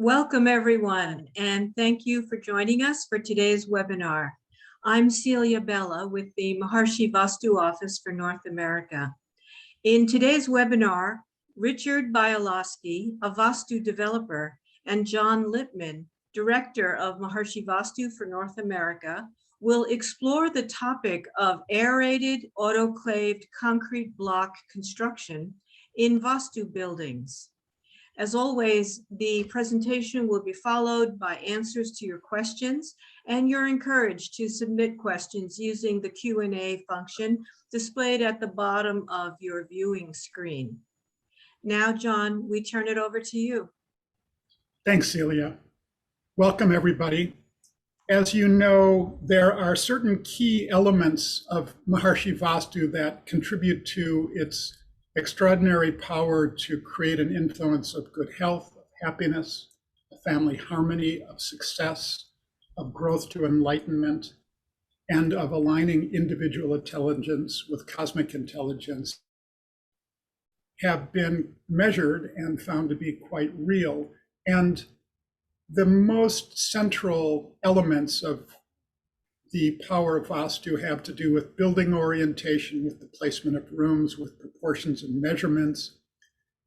Welcome, everyone, and thank you for joining us for today's webinar. I'm Celia Bella with the Maharishi Vastu Office for North America. In today's webinar, Richard Bialosky, a Vastu developer, and John Lippman, Director of Maharishi Vastu for North America, will explore the topic of aerated autoclaved concrete block construction in Vastu buildings. As always, the presentation will be followed by answers to your questions, and you're encouraged to submit questions using the Q&A function displayed at the bottom of your viewing screen. Now, John, we turn it over to you. Thanks, Celia. Welcome, everybody. As you know, there are certain key elements of Maharishi Vastu that contribute to its extraordinary power to create an influence of good health, of happiness, of family harmony, of success, of growth to enlightenment, and of aligning individual intelligence with cosmic intelligence, have been measured and found to be quite real. And the most central elements of the power of Vastu have to do with building orientation, with the placement of rooms, with proportions and measurements,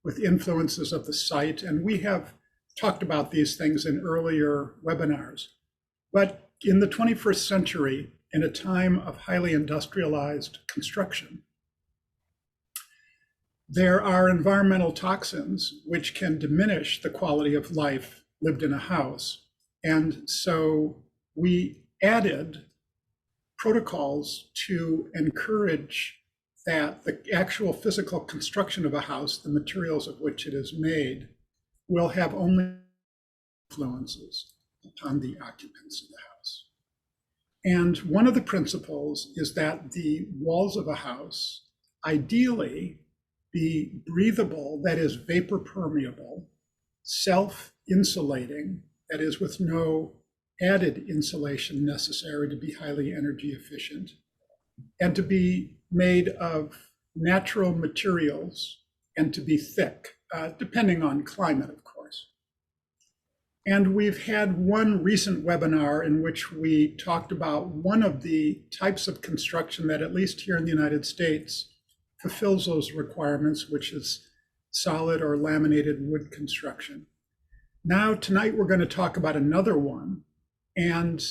with influences of the site. And we have talked about these things in earlier webinars. But in the 21st century, in a time of highly industrialized construction, there are environmental toxins which can diminish the quality of life lived in a house. And so we added protocols to encourage that the actual physical construction of a house, the materials of which it is made, will have only influences upon the occupants of the house. And one of the principles is that the walls of a house ideally be breathable, that is vapor permeable, self-insulating, that is with no added insulation necessary to be highly energy efficient, and to be made of natural materials and to be thick, depending on climate, of course. And we've had one recent webinar in which we talked about one of the types of construction that, at least here in the United States, fulfills those requirements, which is solid or laminated wood construction. Now, tonight, we're going to talk about another one, and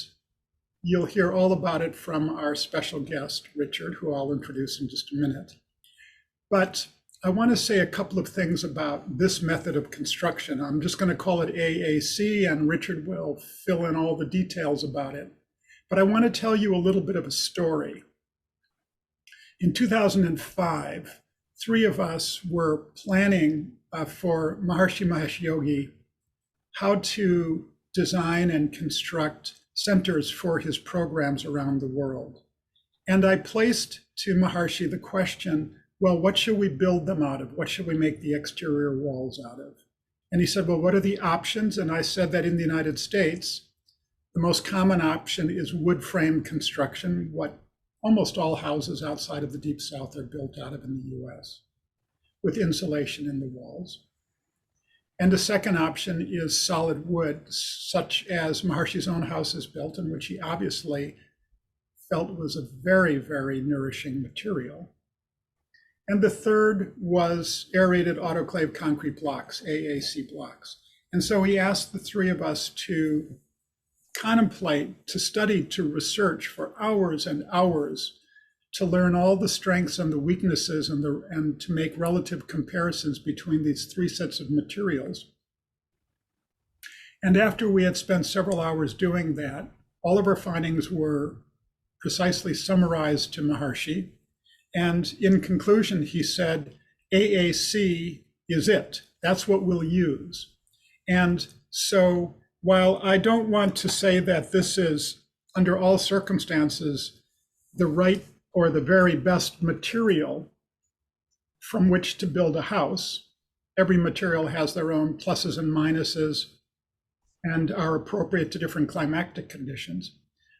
you'll hear all about it from our special guest, Richard, who I'll introduce in just a minute. But I want to say a couple of things about this method of construction. I'm just going to call it AAC, and Richard will fill in all the details about it. But I want to tell you a little bit of a story. In 2005, three of us were planning for Maharishi Mahesh Yogi how to design and construct centers for his programs around the world. And I placed to Maharishi the question, well, what should we build them out of? What should we make the exterior walls out of? And he said, well, what are the options? And I said that in the United States, the most common option is wood frame construction, what almost all houses outside of the Deep South are built out of in the US, with insulation in the walls. And the second option is solid wood, such as Maharishi's own house is built, in which he obviously felt was a very, very nourishing material. And the third was aerated autoclaved concrete blocks, AAC blocks. And so he asked the three of us to contemplate, to study, to research for hours and hours, to learn all the strengths and the weaknesses and to make relative comparisons between these three sets of materials. And after we had spent several hours doing that, all of our findings were precisely summarized to Maharishi. And in conclusion, he said, AAC is it. That's what we'll use. And so while I don't want to say that this is, under all circumstances, the right or the very best material from which to build a house, every material has their own pluses and minuses and are appropriate to different climatic conditions.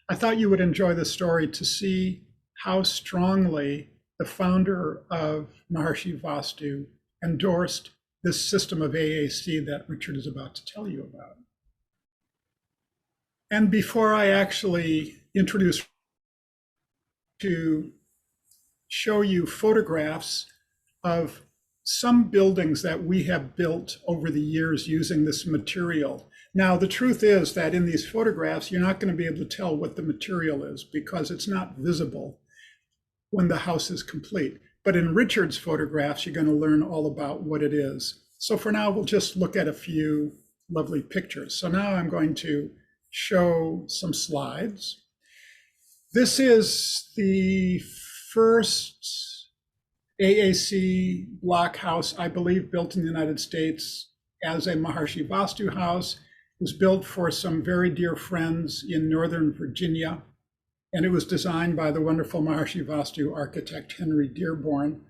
I thought you would enjoy the story to see how strongly the founder of Maharishi Vastu endorsed this system of AAC that Richard is about to tell you about. And before I actually introduce to show you photographs of some buildings that we have built over the years using this material. Now, the truth is that in these photographs, you're not going to be able to tell what the material is because it's not visible when the house is complete. But in Richard's photographs, you're going to learn all about what it is. So for now, we'll just look at a few lovely pictures. So now I'm going to show some slides. This is the first AAC block house, I believe, built in the United States as a Maharishi Vastu house. It was built for some very dear friends in Northern Virginia, and it was designed by the wonderful Maharishi Vastu architect Henry Dearborn.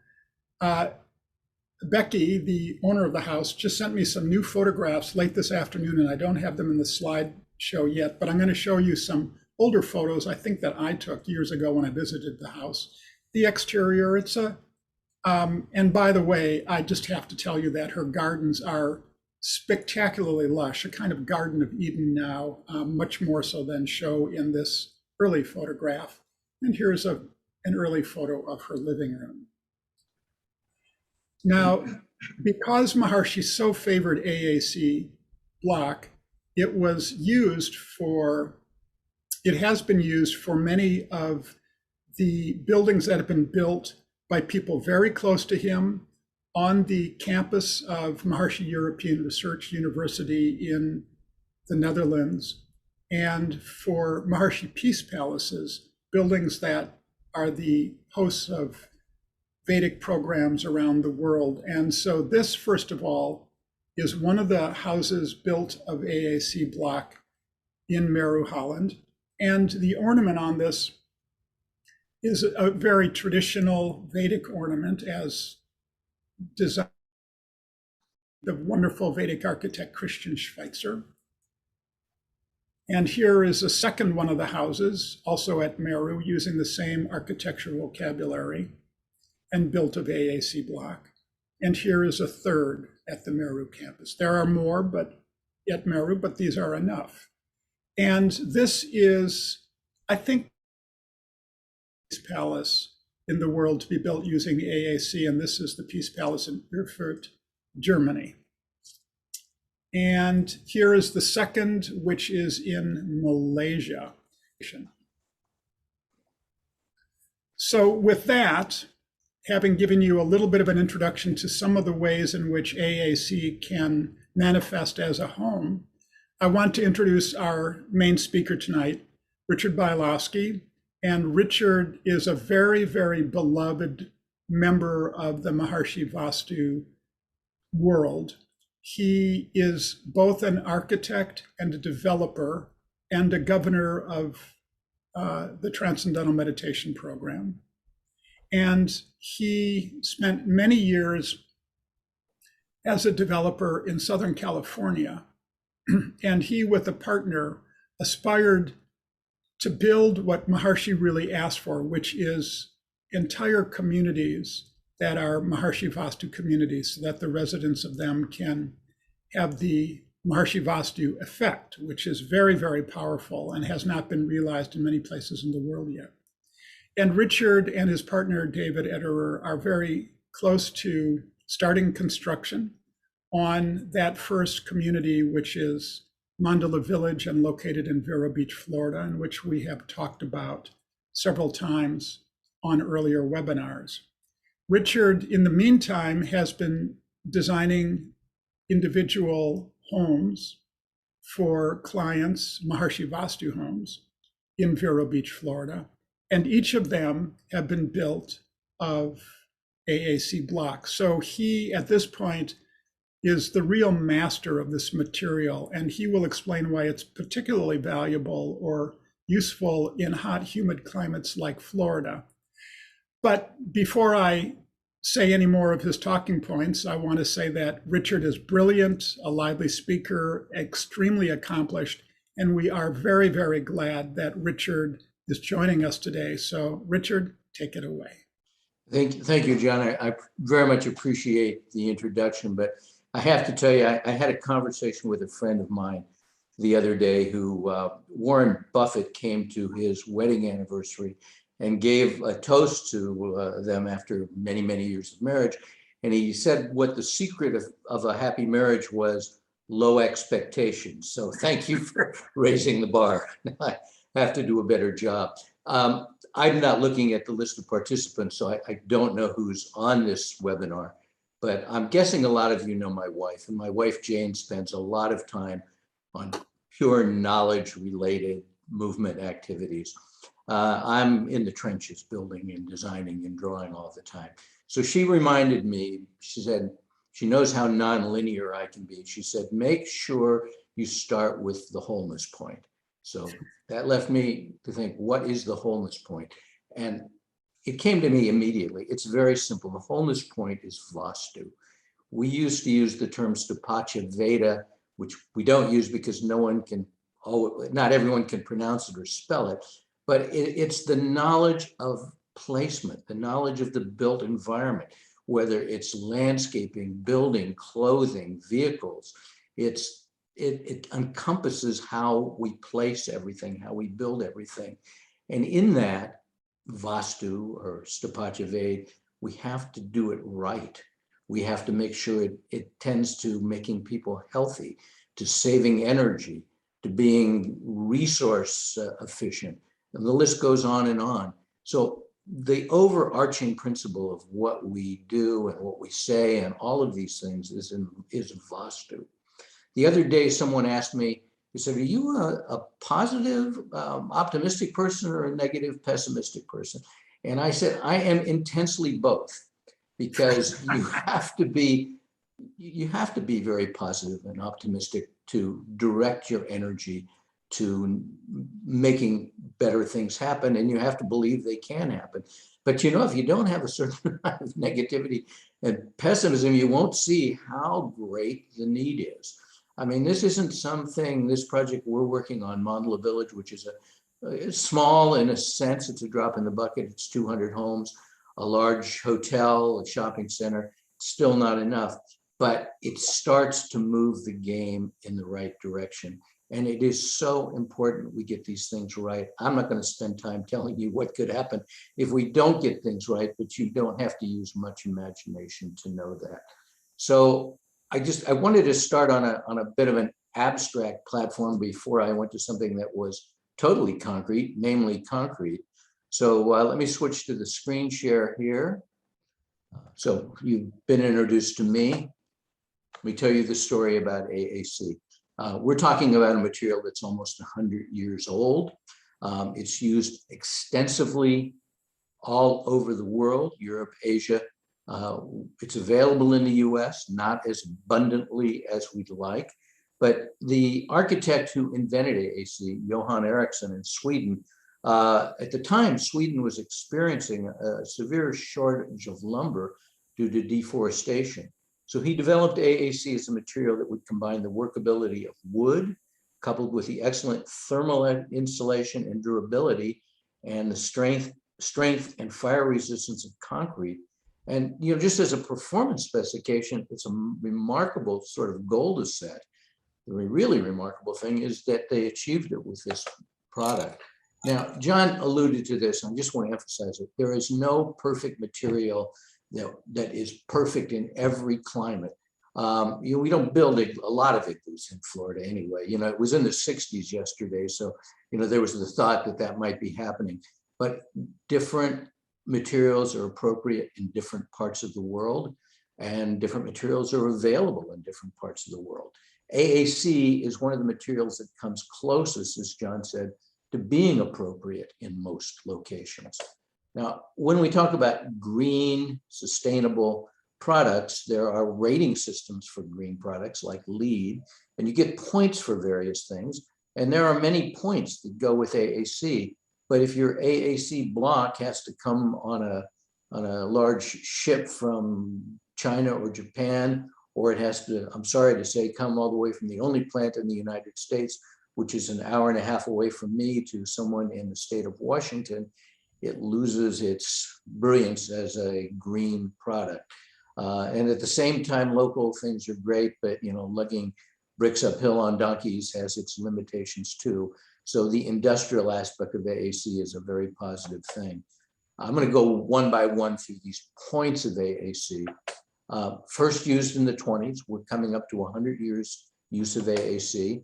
Becky, the owner of the house, just sent me some new photographs late this afternoon, and I don't have them in the slideshow yet, but I'm going to show you some older photos I think that I took years ago when I visited the house. The exterior, it's a, and by the way, I just have to tell you that her gardens are spectacularly lush, a kind of Garden of Eden now, much more so than show in this early photograph. And here's an early photo of her living room. Now, because Maharishi so favored AAC block, it was used for, it has been used for many of the buildings that have been built by people very close to him on the campus of Maharishi European Research University in the Netherlands, and for Maharishi Peace Palaces, buildings that are the hosts of Vedic programs around the world. And so this, first of all, is one of the houses built of AAC block in Meru, Holland. And the ornament on this is a very traditional Vedic ornament as designed by the wonderful Vedic architect Christian Schweitzer. And here is a second one of the houses, also at Meru, using the same architectural vocabulary and built of AAC block. And here is a third at the Meru campus. There are more at Meru, but these are enough. And this is, I think, Peace Palace in the world to be built using AAC, and this is the Peace Palace in Erfurt, Germany. And here is the second, which is in Malaysia. So with that, having given you a little bit of an introduction to some of the ways in which AAC can manifest as a home, I want to introduce our main speaker tonight, Richard Bialosky. And Richard is a very, very beloved member of the Maharishi Vastu world. He is both an architect and a developer and a governor of the Transcendental Meditation Program. And he spent many years as a developer in Southern California. And he, with a partner, aspired to build what Maharishi really asked for, which is entire communities that are Maharishi Vastu communities, so that the residents of them can have the Maharishi Vastu effect, which is very, very powerful and has not been realized in many places in the world yet. And Richard and his partner, David Ederer, are very close to starting construction on that first community, which is Mandala Village and located in Vero Beach, Florida, and which we have talked about several times on earlier webinars. Richard, in the meantime, has been designing individual homes for clients, Maharishi Vastu homes, in Vero Beach, Florida. And each of them have been built of AAC blocks. So he, at this point, is the real master of this material, and he will explain why it's particularly valuable or useful in hot, humid climates like Florida. But before I say any more of his talking points, I want to say that Richard is brilliant, a lively speaker, extremely accomplished, and we are very, very glad that Richard is joining us today. So Richard, take it away. Thank you, John. I very much appreciate the introduction, but I have to tell you, I had a conversation with a friend of mine the other day who Warren Buffett came to his wedding anniversary and gave a toast to them after many, many years of marriage. And he said what the secret of a happy marriage was: low expectations. So thank you for raising the bar. I have to do a better job. I'm not looking at the list of participants, so I don't know who's on this webinar, but I'm guessing a lot of you know my wife, and my wife, Jane, spends a lot of time on pure knowledge-related movement activities. I'm in the trenches building and designing and drawing all the time. So she reminded me, she said, she knows how nonlinear I can be. She said, make sure you start with the wholeness point. So that left me to think, what is the wholeness point? And it came to me immediately. It's very simple. The wholeness point is Vastu. We used to use the term Stupacha Veda, which we don't use because not everyone can pronounce it or spell it, but it's the knowledge of placement, the knowledge of the built environment, whether it's landscaping, building, clothing, vehicles. It encompasses how we place everything, how we build everything. And in that, Vastu or Stupacha Veda, we have to do it right. We have to make sure it tends to making people healthy, to saving energy, to being resource efficient. And the list goes on and on. So the overarching principle of what we do and what we say and all of these things is Vastu. The other day, someone asked me, he said, are you a positive, optimistic person or a negative, pessimistic person? And I said, I am intensely both, because you have to be very positive and optimistic to direct your energy to making better things happen, and you have to believe they can happen. But you know, if you don't have a certain amount of negativity and pessimism, you won't see how great the need is. I mean, this isn't something, this project we're working on, Mandala Village, which is a small, in a sense, it's a drop in the bucket. It's 200 homes, a large hotel, a shopping center. Still not enough, but it starts to move the game in the right direction. And it is so important we get these things right. I'm not going to spend time telling you what could happen if we don't get things right, but you don't have to use much imagination to know that. So I wanted to start on a bit of an abstract platform before I went to something that was totally concrete, namely concrete. So let me switch to the screen share here. So you've been introduced to me. Let me tell you the story about AAC. We're talking about a material that's almost 100 years old. It's used extensively all over the world, Europe, Asia. It's available in the US, not as abundantly as we'd like. But the architect who invented AAC, Johan Eriksson in Sweden, at the time, Sweden was experiencing a severe shortage of lumber due to deforestation. So he developed AAC as a material that would combine the workability of wood, coupled with the excellent thermal insulation and durability, and the strength and fire resistance of concrete. And you know, just as a performance specification, it's a remarkable sort of goal to set. The really remarkable thing is that they achieved it with this product. Now, John alluded to this, and I just want to emphasize it. There is no perfect material that is perfect in every climate. You know, we don't build a lot of igloos in Florida anyway. You know, it was in the 60s yesterday, so you know there was the thought that that might be happening. But different materials are appropriate in different parts of the world, and different materials are available in different parts of the world. AAC is one of the materials that comes closest, as John said, to being appropriate in most locations. Now, when we talk about green, sustainable products, there are rating systems for green products like LEED, and you get points for various things. And there are many points that go with AAC. But if your AAC block has to come on a large ship from China or Japan, or it has to, I'm sorry to say, come all the way from the only plant in the United States, which is an hour and a half away from me, to someone in the state of Washington, it loses its brilliance as a green product. And at the same time, local things are great, but lugging bricks uphill on donkeys has its limitations too. So the industrial aspect of AAC is a very positive thing. I'm going to go one by one through these points of AAC. First used in the 20s, we're coming up to 100 years use of AAC,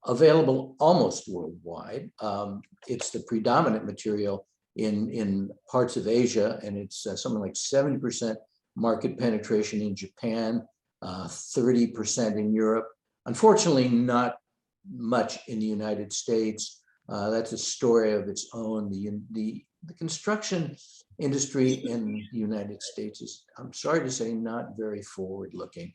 available almost worldwide. It's the predominant material in parts of Asia, and it's something like 70% market penetration in Japan, 30% in Europe. Unfortunately, not much in the United States. That's a story of its own. The construction industry in the United States is, I'm sorry to say, not very forward-looking.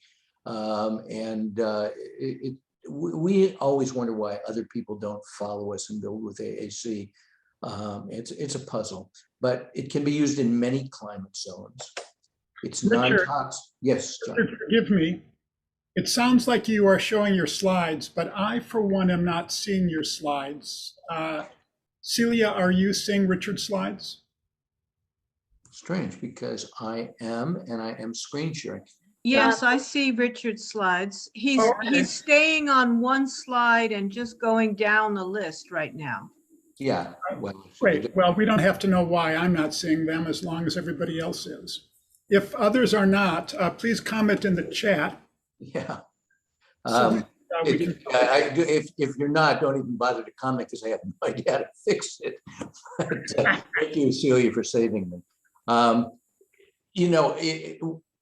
We always wonder why other people don't follow us and build with AAC. It's a puzzle, but it can be used in many climate zones. It's non-toxic. Yes, John. Forgive me. It sounds like you are showing your slides, but I, for one, am not seeing your slides. Celia, are you seeing Richard's slides? Strange, because I am screen sharing. Yes, I see Richard's slides. He's staying on one slide and just going down the list right now. Yeah. Well, great. Well, we don't have to know why I'm not seeing them as long as everybody else is. If others are not, please comment in the chat. Yeah. So if you're not, don't even bother to comment because I have no idea how to fix it. But, thank you, Celia, for saving me.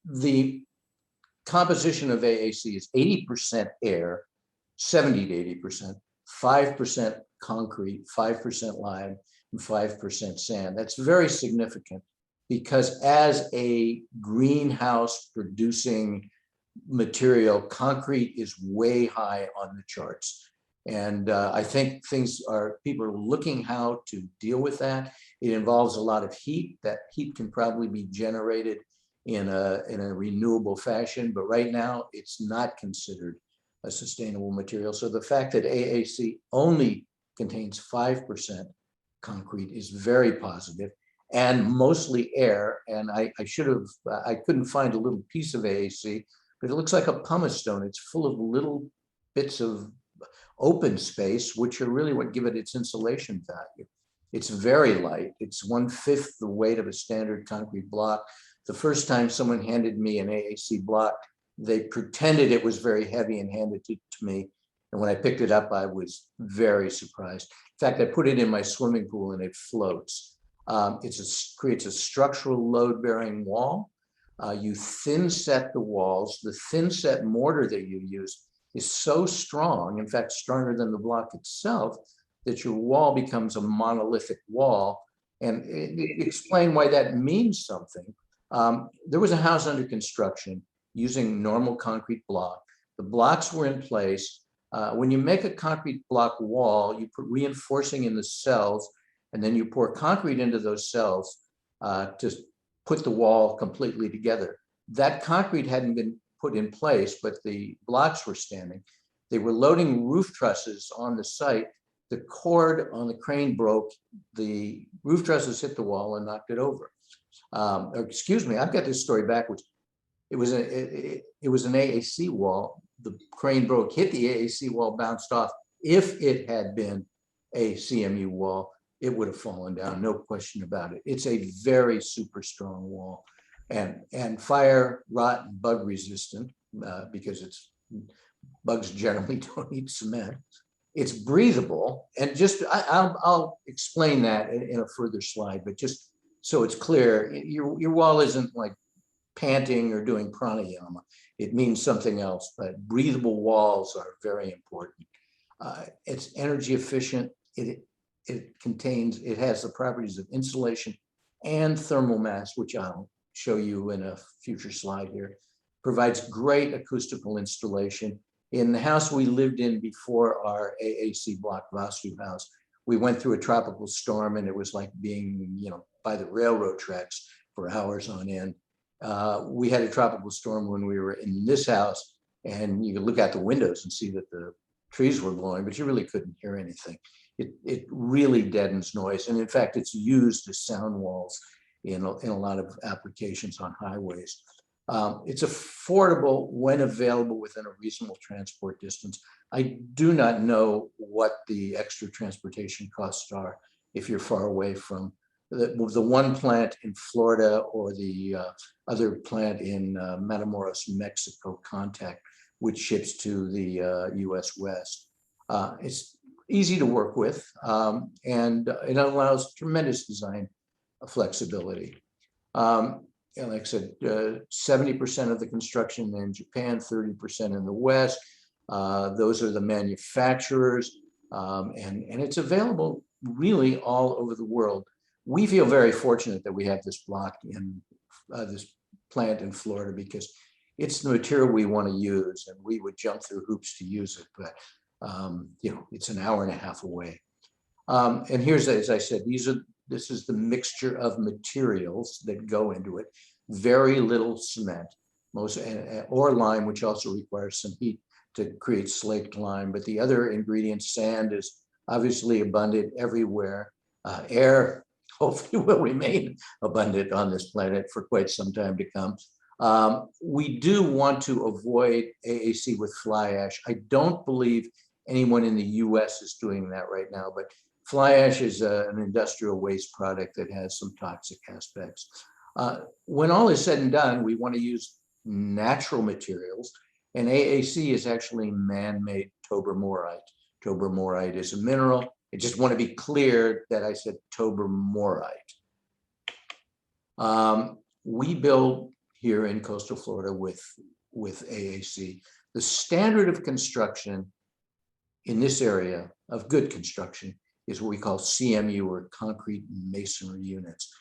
The composition of AAC is 80% air, 70 to 80%, 5% concrete, 5% lime, and 5% sand. That's very significant because as a greenhouse producing material, concrete is way high on the charts. And I think people are looking how to deal with that. It involves a lot of heat. That heat can probably be generated in a renewable fashion, but right now it's not considered a sustainable material. So the fact that AAC only contains 5% concrete is very positive, and mostly air. And I couldn't find a little piece of AAC, but it looks like a pumice stone. It's full of little bits of open space, which are really what give it its insulation value. It's very light. It's 1/5 the weight of a standard concrete block. The first time someone handed me an AAC block, they pretended it was very heavy and handed it to me. And when I picked it up, I was very surprised. In fact, I put it in my swimming pool and it floats. It creates a structural load-bearing wall. You thin set the walls. The thin set mortar that you use is so strong, in fact, stronger than the block itself, that your wall becomes a monolithic wall. And explain why that means something. There was a house under construction using normal concrete block. The blocks were in place. When you make a concrete block wall, you put reinforcing in the cells, and then you pour concrete into those cells to put the wall completely together. That concrete hadn't been put in place, but the blocks were standing. They were loading roof trusses on the site. The cord on the crane broke. The roof trusses hit the wall and knocked it over. Excuse me, I've got this story backwards. It was an AAC wall. The crane broke, hit the AAC wall, bounced off. If it had been a CMU wall, it would have fallen down, no question about it. It's a very super strong wall, and fire, rot, and bug resistant because bugs generally don't eat cement. It's breathable, and I'll explain that in a further slide, but just so it's clear, your wall isn't like panting or doing pranayama. It means something else, but breathable walls are very important. It's energy efficient. It has the properties of insulation and thermal mass, which I'll show you in a future slide here. Provides great acoustical installation. In the house we lived in before our AAC block Vastu house, we went through a tropical storm, and it was like being, by the railroad tracks for hours on end. We had a tropical storm when we were in this house, and you could look out the windows and see that the trees were blowing, but you really couldn't hear anything. It really deadens noise, and in fact, it's used as sound walls in a lot of applications on highways. It's affordable when available within a reasonable transport distance. I do not know what the extra transportation costs are if you're far away from the one plant in Florida or the other plant in Matamoros, Mexico, Contact, which ships to the US West. It's easy to work with, and it allows tremendous design flexibility. And like I said, 70% of the construction in Japan, 30% in the West. Those are the manufacturers, and it's available really all over the world. We feel very fortunate that we have this block in this plant in Florida because it's the material we want to use, and we would jump through hoops to use it, but you know, it's an hour and a half away. And here's, as I said, this is the mixture of materials that go into it. Very little cement, or lime, which also requires some heat to create slaked lime. But the other ingredient, sand, is obviously abundant everywhere. Air hopefully will remain abundant on this planet for quite some time to come. We do want to avoid AAC with fly ash. I don't believe anyone in the US is doing that right now, but fly ash is an industrial waste product that has some toxic aspects. When all is said and done, we want to use natural materials, and AAC is actually man-made tobermorite. Tobermorite is a mineral. I just want to be clear that I said tobermorite. We build here in coastal Florida with AAC. The standard of construction in this area of good construction is what we call CMU, or concrete masonry units.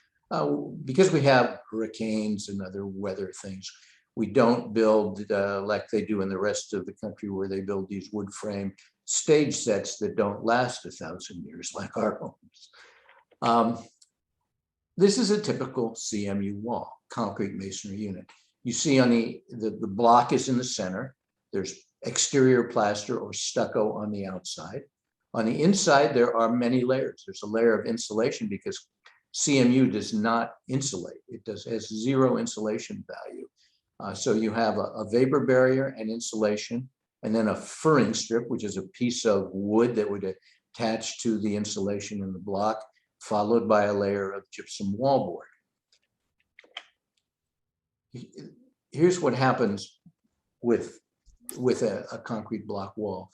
Because we have hurricanes and other weather things, we don't build like they do in the rest of the country, where they build these wood frame stage sets that don't last 1,000 years like our homes. This is a typical CMU wall, concrete masonry unit. You see on the block is in the center. There's exterior plaster or stucco on the outside. On the inside, there are many layers. There's a layer of insulation because CMU does not insulate. It has zero insulation value. So you have a vapor barrier and insulation, and then a furring strip, which is a piece of wood that would attach to the insulation in the block, followed by a layer of gypsum wallboard. Here's what happens with a concrete block wall.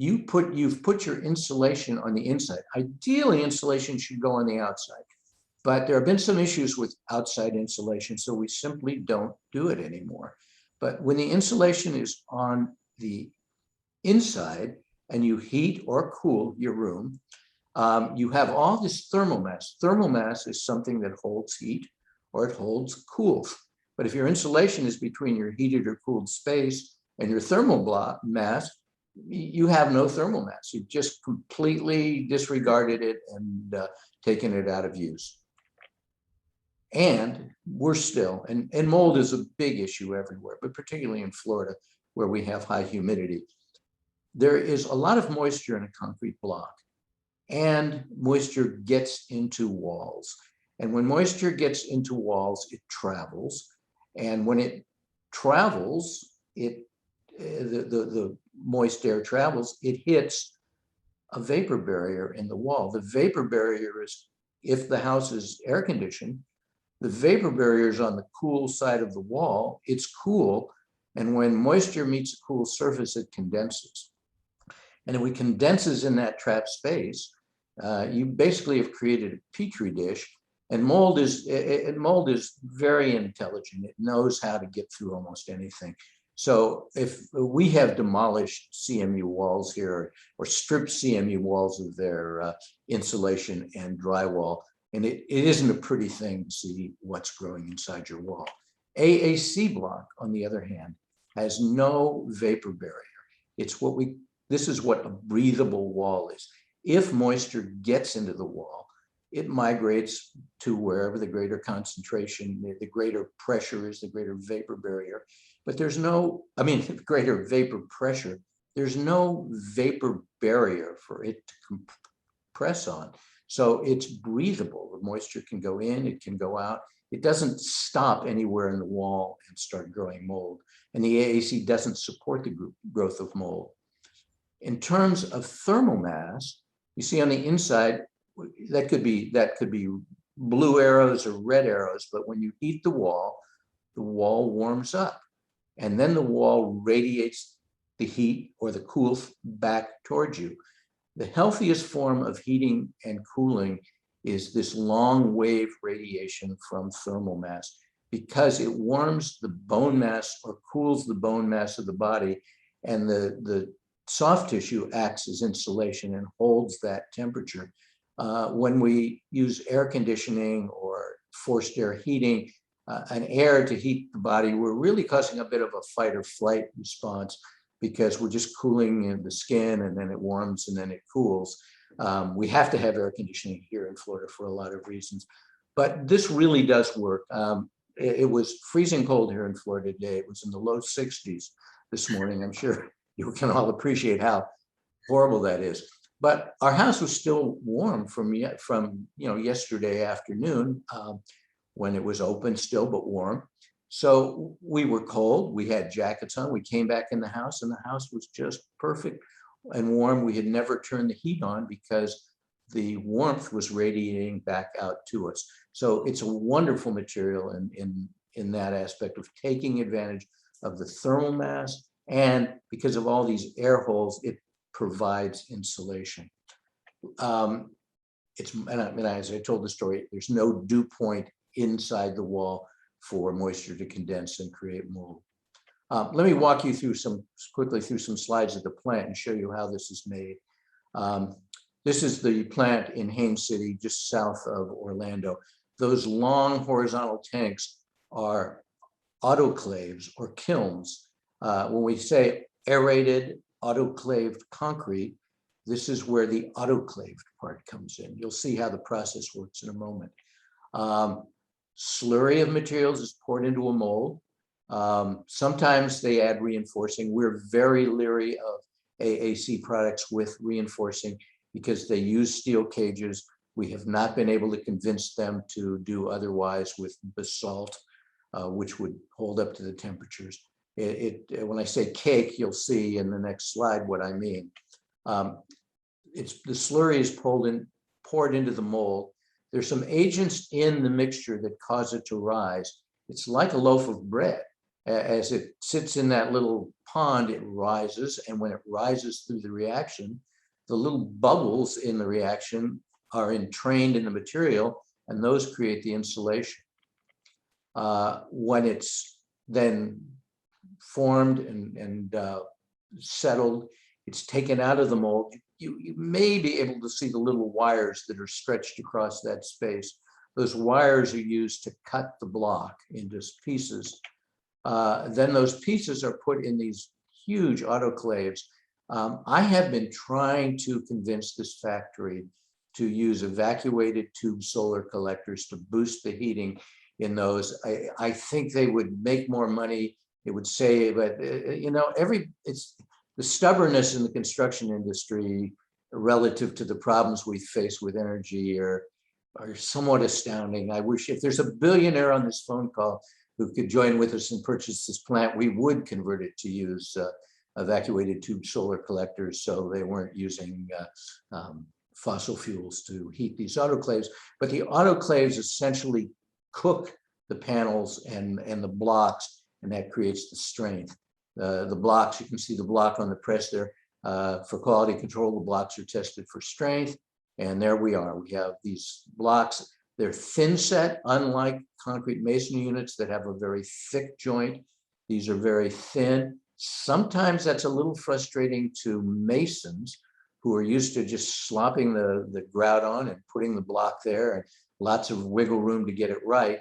You've put your insulation on the inside. Ideally, insulation should go on the outside, but there have been some issues with outside insulation, so we simply don't do it anymore. But when the insulation is on the inside and you heat or cool your room, you have all this thermal mass. Thermal mass is something that holds heat or it holds cool. But if your insulation is between your heated or cooled space and your thermal mass, you have no thermal mass. You've just completely disregarded it and taken it out of use. And we're still, and mold is a big issue everywhere, but particularly in Florida, where we have high humidity. There is a lot of moisture in a concrete block, and moisture gets into walls. And when moisture gets into walls, it travels. And when it travels, the moist air travels, it hits a vapor barrier in the wall. The vapor barrier is, if the house is air conditioned, the vapor barrier is on the cool side of the wall. It's cool. And when moisture meets a cool surface, it condenses. And if it condenses in that trapped space, you basically have created a petri dish. And mold is very intelligent. It knows how to get through almost anything. So if we have demolished CMU walls here, or stripped CMU walls of their insulation and drywall, and it isn't a pretty thing to see what's growing inside your wall. AAC block, on the other hand, has no vapor barrier. This is what a breathable wall is. If moisture gets into the wall, it migrates to wherever the greater concentration, the greater pressure is, the greater vapor barrier. But there's no, the greater vapor pressure, there's no vapor barrier for it to compress on. So it's breathable. The moisture can go in, it can go out. It doesn't stop anywhere in the wall and start growing mold. And the AAC doesn't support the growth of mold. In terms of thermal mass, you see on the inside, that could be blue arrows or red arrows, but when you heat the wall warms up. And then the wall radiates the heat or the cool back towards you. The healthiest form of heating and cooling is this long wave radiation from thermal mass, because it warms the bone mass or cools the bone mass of the body, and the soft tissue acts as insulation and holds that temperature. When we use air conditioning or forced air heating, an air to heat the body, we're really causing a bit of a fight or flight response, because we're just cooling in the skin, and then it warms and then it cools. We have to have air conditioning here in Florida for a lot of reasons, but this really does work. It was freezing cold here in Florida today. It was in the low 60s this morning. I'm sure you can all appreciate how horrible that is. But our house was still warm from yesterday afternoon, when it was open still, but warm. So we were cold, we had jackets on, we came back in the house, and the house was just perfect and warm. We had never turned the heat on because the warmth was radiating back out to us. So it's a wonderful material in that aspect of taking advantage of the thermal mass, and because of all these air holes, it provides insulation. And as I told the story, there's no dew point inside the wall for moisture to condense and create mold. Let me walk you quickly through some slides of the plant and show you how this is made. This is the plant in Haines City, just south of Orlando. Those long horizontal tanks are autoclaves or kilns. When we say aerated autoclaved concrete, this is where the autoclaved part comes in. You'll see how the process works in a moment. Slurry of materials is poured into a mold. Sometimes they add reinforcing. We're very leery of AAC products with reinforcing because they use steel cages. We have not been able to convince them to do otherwise with basalt, which would hold up to the temperatures. When I say cake, you'll see in the next slide what I mean. The slurry is poured into the mold. There's some agents in the mixture that cause it to rise. It's like a loaf of bread. As it sits in that little pond, it rises, and when it rises through the reaction, the little bubbles in the reaction are entrained in the material, and those create the insulation. When it's then formed and settled, it's taken out of the mold. You may be able to see the little wires that are stretched across that space. Those wires are used to cut the block into pieces. Then those pieces are put in these huge autoclaves. I have been trying to convince this factory to use evacuated tube solar collectors to boost the heating in those. I think they would make more money. It would save, but it's the stubbornness in the construction industry relative to the problems we face with energy are somewhat astounding. I wish if there's a billionaire on this phone call who could join with us and purchase this plant, we would convert it to use evacuated tube solar collectors, so they weren't using fossil fuels to heat these autoclaves. But the autoclaves essentially cook the panels and the blocks, and that creates the strength. The blocks, you can see the block on the press there. For quality control, the blocks are tested for strength, and there we are. We have these blocks. They're thin set, unlike concrete masonry units that have a very thick joint. These are very thin. Sometimes that's a little frustrating to masons who are used to just slopping the grout on and putting the block there, and lots of wiggle room to get it right.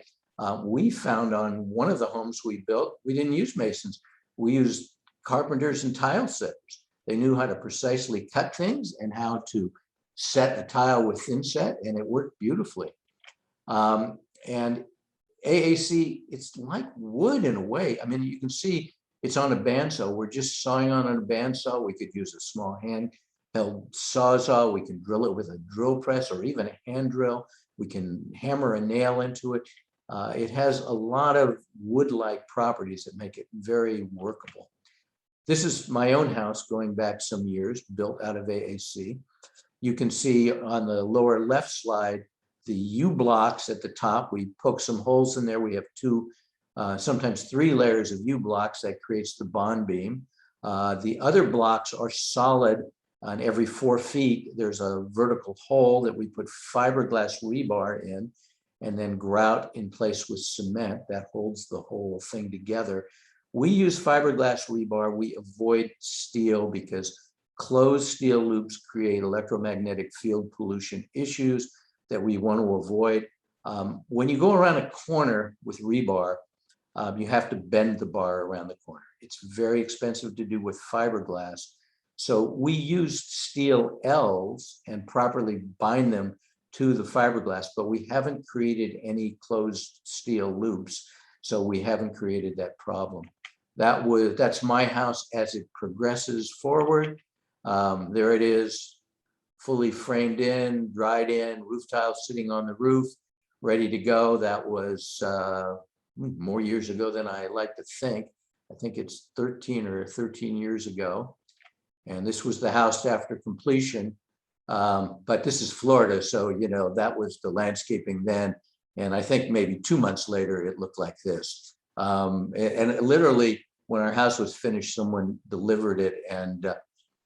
We found on one of the homes we built, we didn't use masons. We used carpenters and tile setters. They knew how to precisely cut things and how to set a tile with thin set, and it worked beautifully. And AAC, it's like wood in a way. I mean, you can see it's on a bandsaw. We're just sawing on a bandsaw. We could use a small hand handheld sawzall. We can drill it with a drill press or even a hand drill. We can hammer a nail into it. It has a lot of wood-like properties that make it very workable. This is my own house going back some years, built out of AAC. You can see on the lower left slide, the U-blocks at the top. We poke some holes in there. We have two, sometimes 3 layers of U-blocks that creates the bond beam. The other blocks are solid. On every 4 feet, there's a vertical hole that we put fiberglass rebar in and then grout in place with cement that holds the whole thing together. We use fiberglass rebar. We avoid steel because closed steel loops create electromagnetic field pollution issues that we want to avoid. When you go around a corner with rebar, you have to bend the bar around the corner. It's very expensive to do with fiberglass. So we use steel L's and properly bind them to the fiberglass, but we haven't created any closed steel loops. So we haven't created that problem. That's my house as it progresses forward. There it is, fully framed in, dried in, roof tiles sitting on the roof, ready to go. That was more years ago than I like to think. I think it's 13 years ago. And this was the house after completion. But this is Florida, so that was the landscaping then. And I think maybe 2 months later, it looked like this. And literally, when our house was finished, someone delivered it, and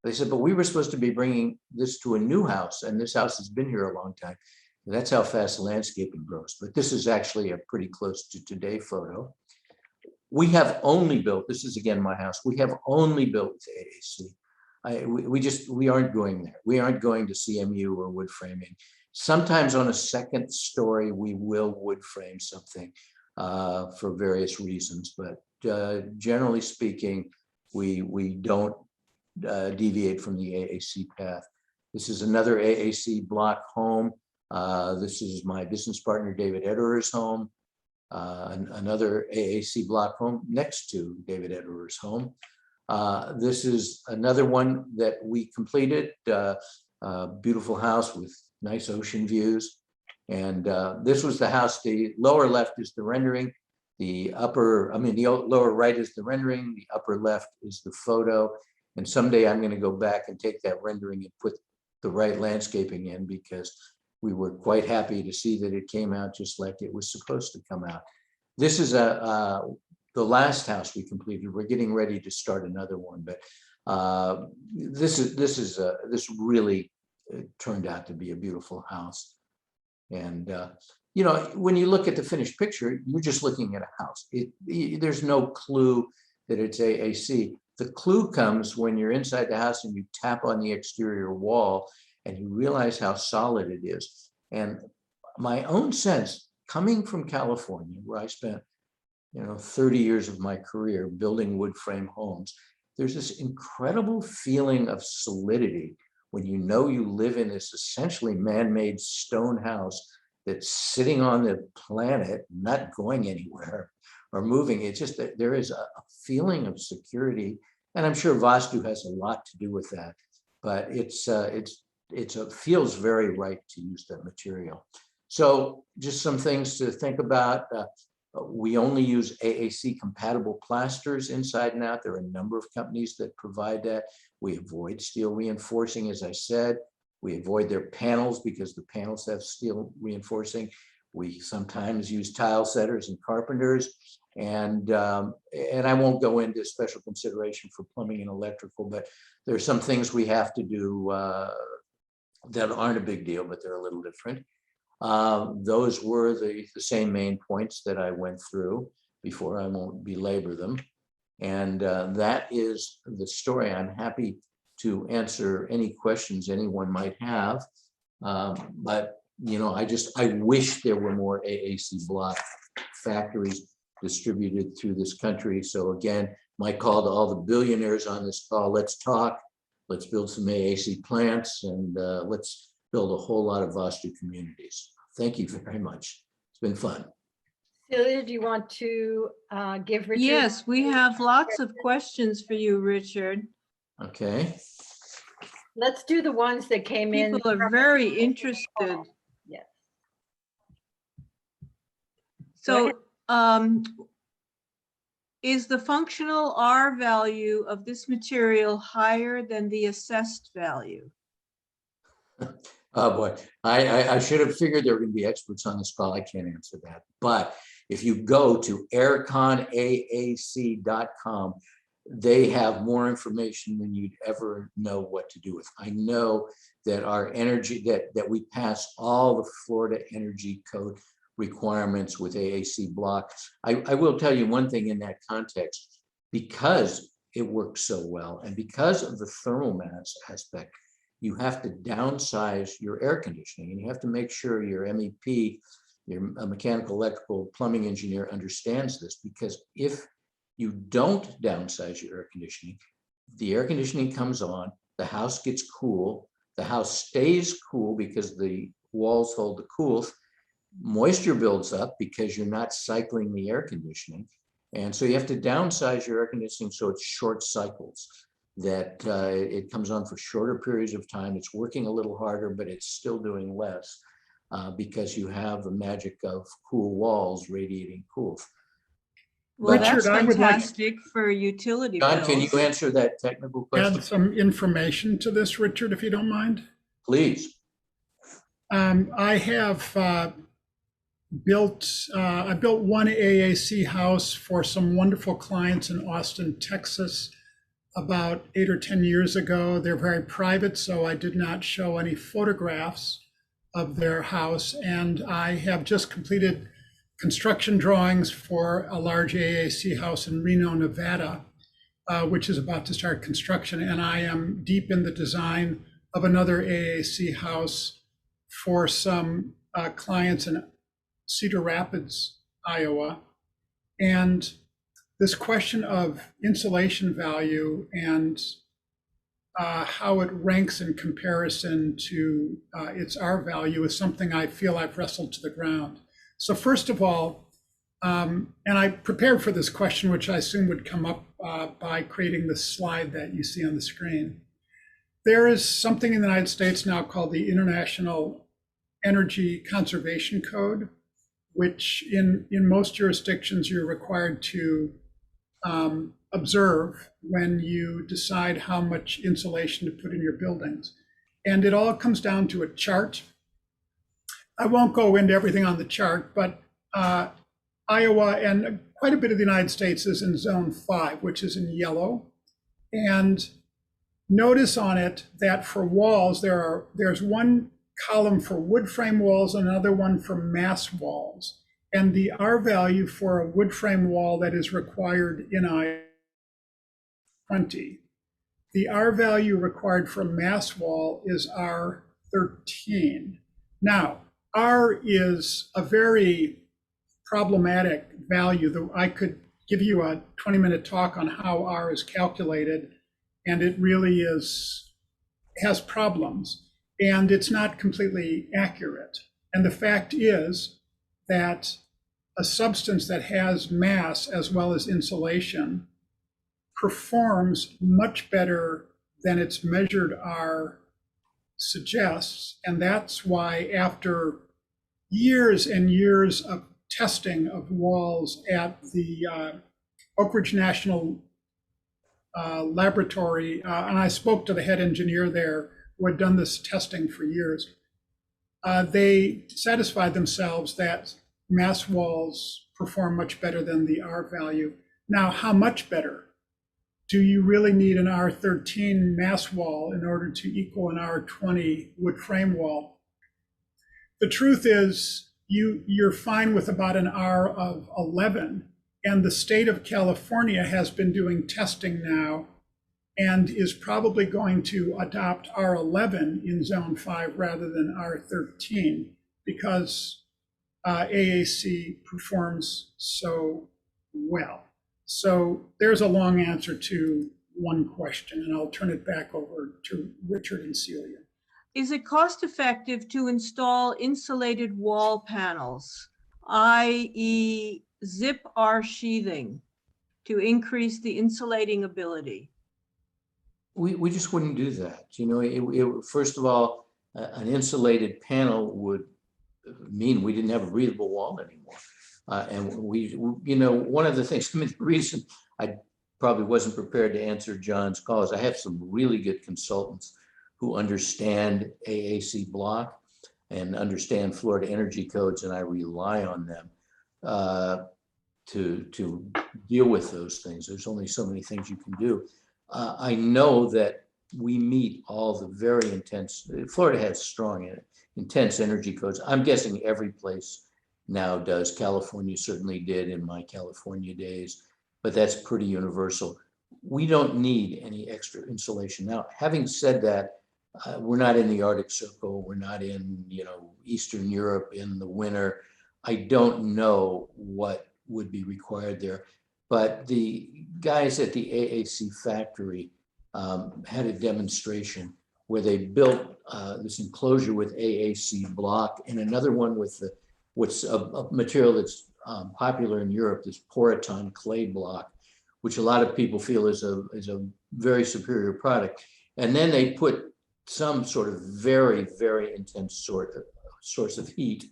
they said, but we were supposed to be bringing this to a new house, and this house has been here a long time. And that's how fast landscaping grows. But this is actually a pretty close to today photo. We have only built, this is again my house, we have only built with AAC. We aren't going there. We aren't going to CMU or wood framing. Sometimes on a second story, we will wood frame something for various reasons, but generally speaking, we don't deviate from the AAC path. This is another AAC block home. This is my business partner, David Ederer's home. Another AAC block home next to David Ederer's home. This is another one that we completed, beautiful house with nice ocean views. And this was the house. The lower left is the rendering. The lower right is the rendering. The upper left is the photo. And someday I'm going to go back and take that rendering and put the right landscaping in, because we were quite happy to see that it came out just like it was supposed to come out. This is the last house we completed. We're getting ready to start another one, but this really turned out to be a beautiful house. And when you look at the finished picture, you're just looking at a house. There's no clue that it's AAC. The clue comes when you're inside the house and you tap on the exterior wall and you realize how solid it is. And my own sense, coming from California, where I spent 30 years of my career building wood frame homes, there's this incredible feeling of solidity when you live in this essentially man-made stone house that's sitting on the planet, not going anywhere or moving. It's just that there is a feeling of security, and I'm sure Vastu has a lot to do with that. But it feels very right to use that material. So just some things to think about. We only use AAC compatible plasters inside and out. There are a number of companies that provide that. We avoid steel reinforcing, as I said. We avoid their panels because the panels have steel reinforcing. We sometimes use tile setters and carpenters. And I won't go into special consideration for plumbing and electrical, but there are some things we have to do that aren't a big deal, but they're a little different. Those were the same main points that I went through before. I won't belabor them. And that is the story. I'm happy to answer any questions anyone might have. But, I wish there were more AAC block factories distributed through this country. So again, my call to all the billionaires on this call, let's talk, let's build some AAC plants, and let's build a whole lot of Vastu communities. Thank you very much. It's been fun. Celia, do you want to give Richard? Yes, we have lots of questions for you, Richard. Okay. let's do the ones that came in. People are very interested. Yes. So, is the functional R value of this material higher than the assessed value? Oh boy, I should have figured there were going to be experts on this call. I can't answer that. But if you go to airconaac.com, they have more information than you'd ever know what to do with. I know that our energy, that we pass all the Florida Energy Code requirements with AAC blocks. I will tell you one thing in that context, because it works so well and because of the thermal mass aspect, you have to downsize your air conditioning, and you have to make sure your MEP, your mechanical, electrical, plumbing engineer understands this, because if you don't downsize your air conditioning, the air conditioning comes on, the house gets cool, the house stays cool because the walls hold the cool, moisture builds up because you're not cycling the air conditioning. And so you have to downsize your air conditioning so it's short cycles, that it comes on for shorter periods of time. It's working a little harder, but it's still doing less because you have the magic of cool walls radiating cool. Well, Richard, that's I would like- fantastic for utility John, bills. can you answer that technical question? Add some information to this, Richard, if you don't mind. Please. I have built one AAC house for some wonderful clients in Austin, Texas, about 8 or 10 years ago. They're very private, so I did not show any photographs of their house. And I have just completed construction drawings for a large AAC house in Reno, Nevada, which is about to start construction. And I am deep in the design of another AAC house for some clients in Cedar Rapids, Iowa. And this question of insulation value and how it ranks in comparison to its R value is something I feel I've wrestled to the ground. So first of all, and I prepared for this question, which I assume would come up by creating this slide that you see on the screen. There is something in the United States now called the International Energy Conservation Code, which in most jurisdictions you're required to observe when you decide how much insulation to put in your buildings. And it all comes down to a chart. I won't go into everything on the chart, but Iowa and quite a bit of the United States is in zone 5, which is in yellow. And notice on it that for walls, there's one column for wood frame walls, another one for mass walls. And the R value for a wood frame wall that is required in I-20. The R value required for a mass wall is R13. Now, R is a very problematic value that I could give you a 20-minute talk on how R is calculated, and it really has problems, and it's not completely accurate. And the fact is that a substance that has mass as well as insulation performs much better than its measured R suggests. And that's why after years and years of testing of walls at the Oak Ridge National Laboratory, and I spoke to the head engineer there who had done this testing for years, they satisfied themselves that mass walls perform much better than the R value. Now, how much better? Do you really need an R13 mass wall in order to equal an R20 wood frame wall? The truth is, you're fine with about an R of 11, and the state of California has been doing testing now and is probably going to adopt R11 in zone 5 rather than R13 because AAC performs so well. So there's a long answer to one question, and I'll turn it back over to Richard and Celia. Is it cost effective to install insulated wall panels, i.e. zip R sheathing, to increase the insulating ability? We just wouldn't do that. You know, first of all, an insulated panel would mean we didn't have a breathable wall anymore. And you know, one of the things, I mean, the reason I probably wasn't prepared to answer John's call is I have some really good consultants who understand AAC block and understand Florida energy codes, and I rely on them to deal with those things. There's only so many things you can do. I know that we meet all the very intense, Florida has strong, intense energy codes. I'm guessing every place now does. California certainly did in my California days, but that's pretty universal. We don't need any extra insulation. Now, having said that, we're not in the Arctic Circle. We're not in, you know, Eastern Europe in the winter. I don't know what would be required there, but the guys at the AAC factory had a demonstration where they built this enclosure with AAC block and another one with what's a material that's popular in Europe, this Poroton clay block, which a lot of people feel is a very superior product. And then they put some sort of very, very intense source of heat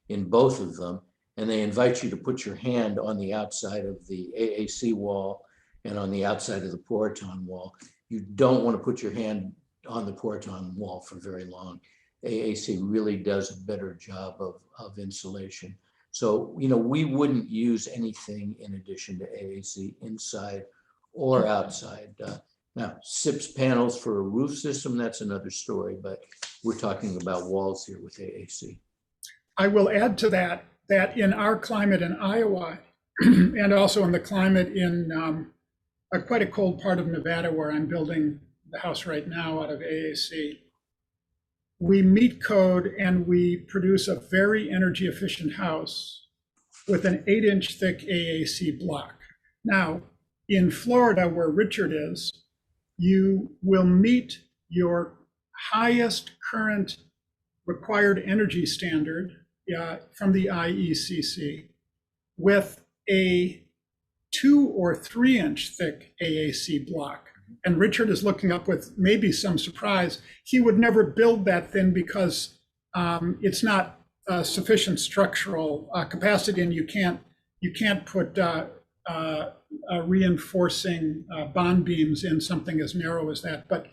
in both of them. And they invite you to put your hand on the outside of the AAC wall and on the outside of the Poroton wall. You don't want to put your hand on the Poroton wall for very long. AAC really does a better job of insulation. So, you know, we wouldn't use anything in addition to AAC inside or outside. Now, SIPS panels for a roof system, that's another story, but we're talking about walls here with AAC. I will add to that in our climate in Iowa and also in the climate in quite a cold part of Nevada where I'm building the house right now out of AAC, we meet code and we produce a very energy efficient house with an 8-inch thick AAC block. Now, in Florida, where Richard is, you will meet your highest current required energy standard from the IECC with a 2 or 3-inch thick AAC block. And Richard is looking up with maybe some surprise. He would never build that thin because it's not sufficient structural capacity, and you can't put reinforcing bond beams in something as narrow as that. But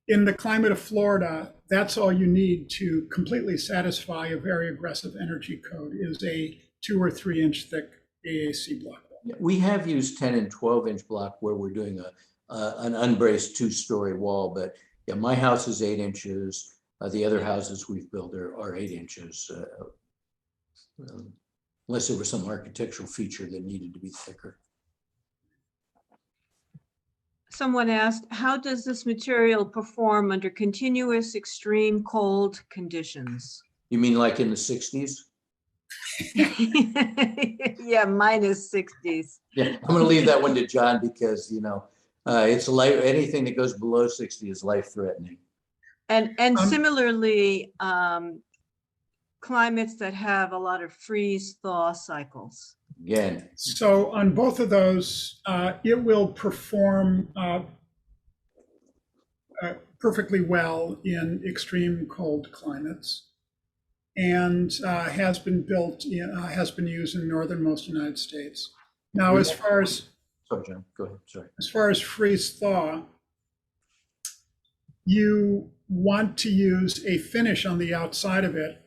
in the climate of Florida, that's all you need to completely satisfy a very aggressive energy code is a 2 or 3-inch thick AAC block. We have used 10 and 12-inch block where we're doing an unbraced 2-story wall, but yeah, my house is 8 inches. The other houses we've built are 8 inches, unless there was some architectural feature that needed to be thicker. Someone asked, how does this material perform under continuous extreme cold conditions? You mean like in the 60s? Yeah, minus 60s. Yeah, I'm going to leave that one to John because, you know, it's life. Anything that goes below 60 is life-threatening. And similarly, climates that have a lot of freeze-thaw cycles. Again. So on both of those, it will perform perfectly well in extreme cold climates, and has been used in northernmost United States. Now, as far as Sorry, John, go ahead. Sorry. As far as freeze thaw, you want to use a finish on the outside of it,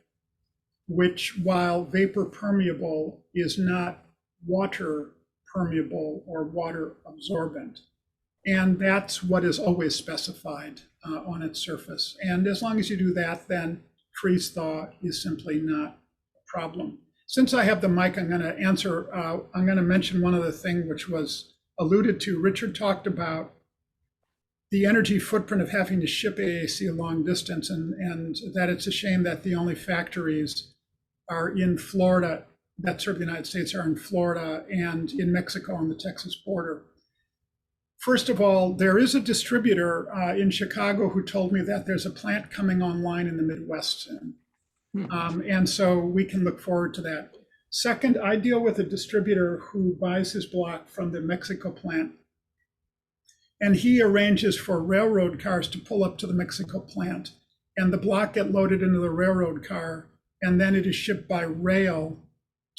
which, while vapor permeable, is not water permeable or water absorbent. And that's what is always specified on its surface. And as long as you do that, then freeze thaw is simply not a problem. Since I have the mic, I'm going to mention one other thing which was alluded to. Richard talked about the energy footprint of having to ship AAC a long distance, and that it's a shame that the only factories are in Florida that serve the United States are in Florida and in Mexico on the Texas border. First of all, there is a distributor in Chicago who told me that there's a plant coming online in the Midwest soon. And so we can look forward to that. Second, I deal with a distributor who buys his block from the Mexico plant. And he arranges for railroad cars to pull up to the Mexico plant, and the block get loaded into the railroad car, and then it is shipped by rail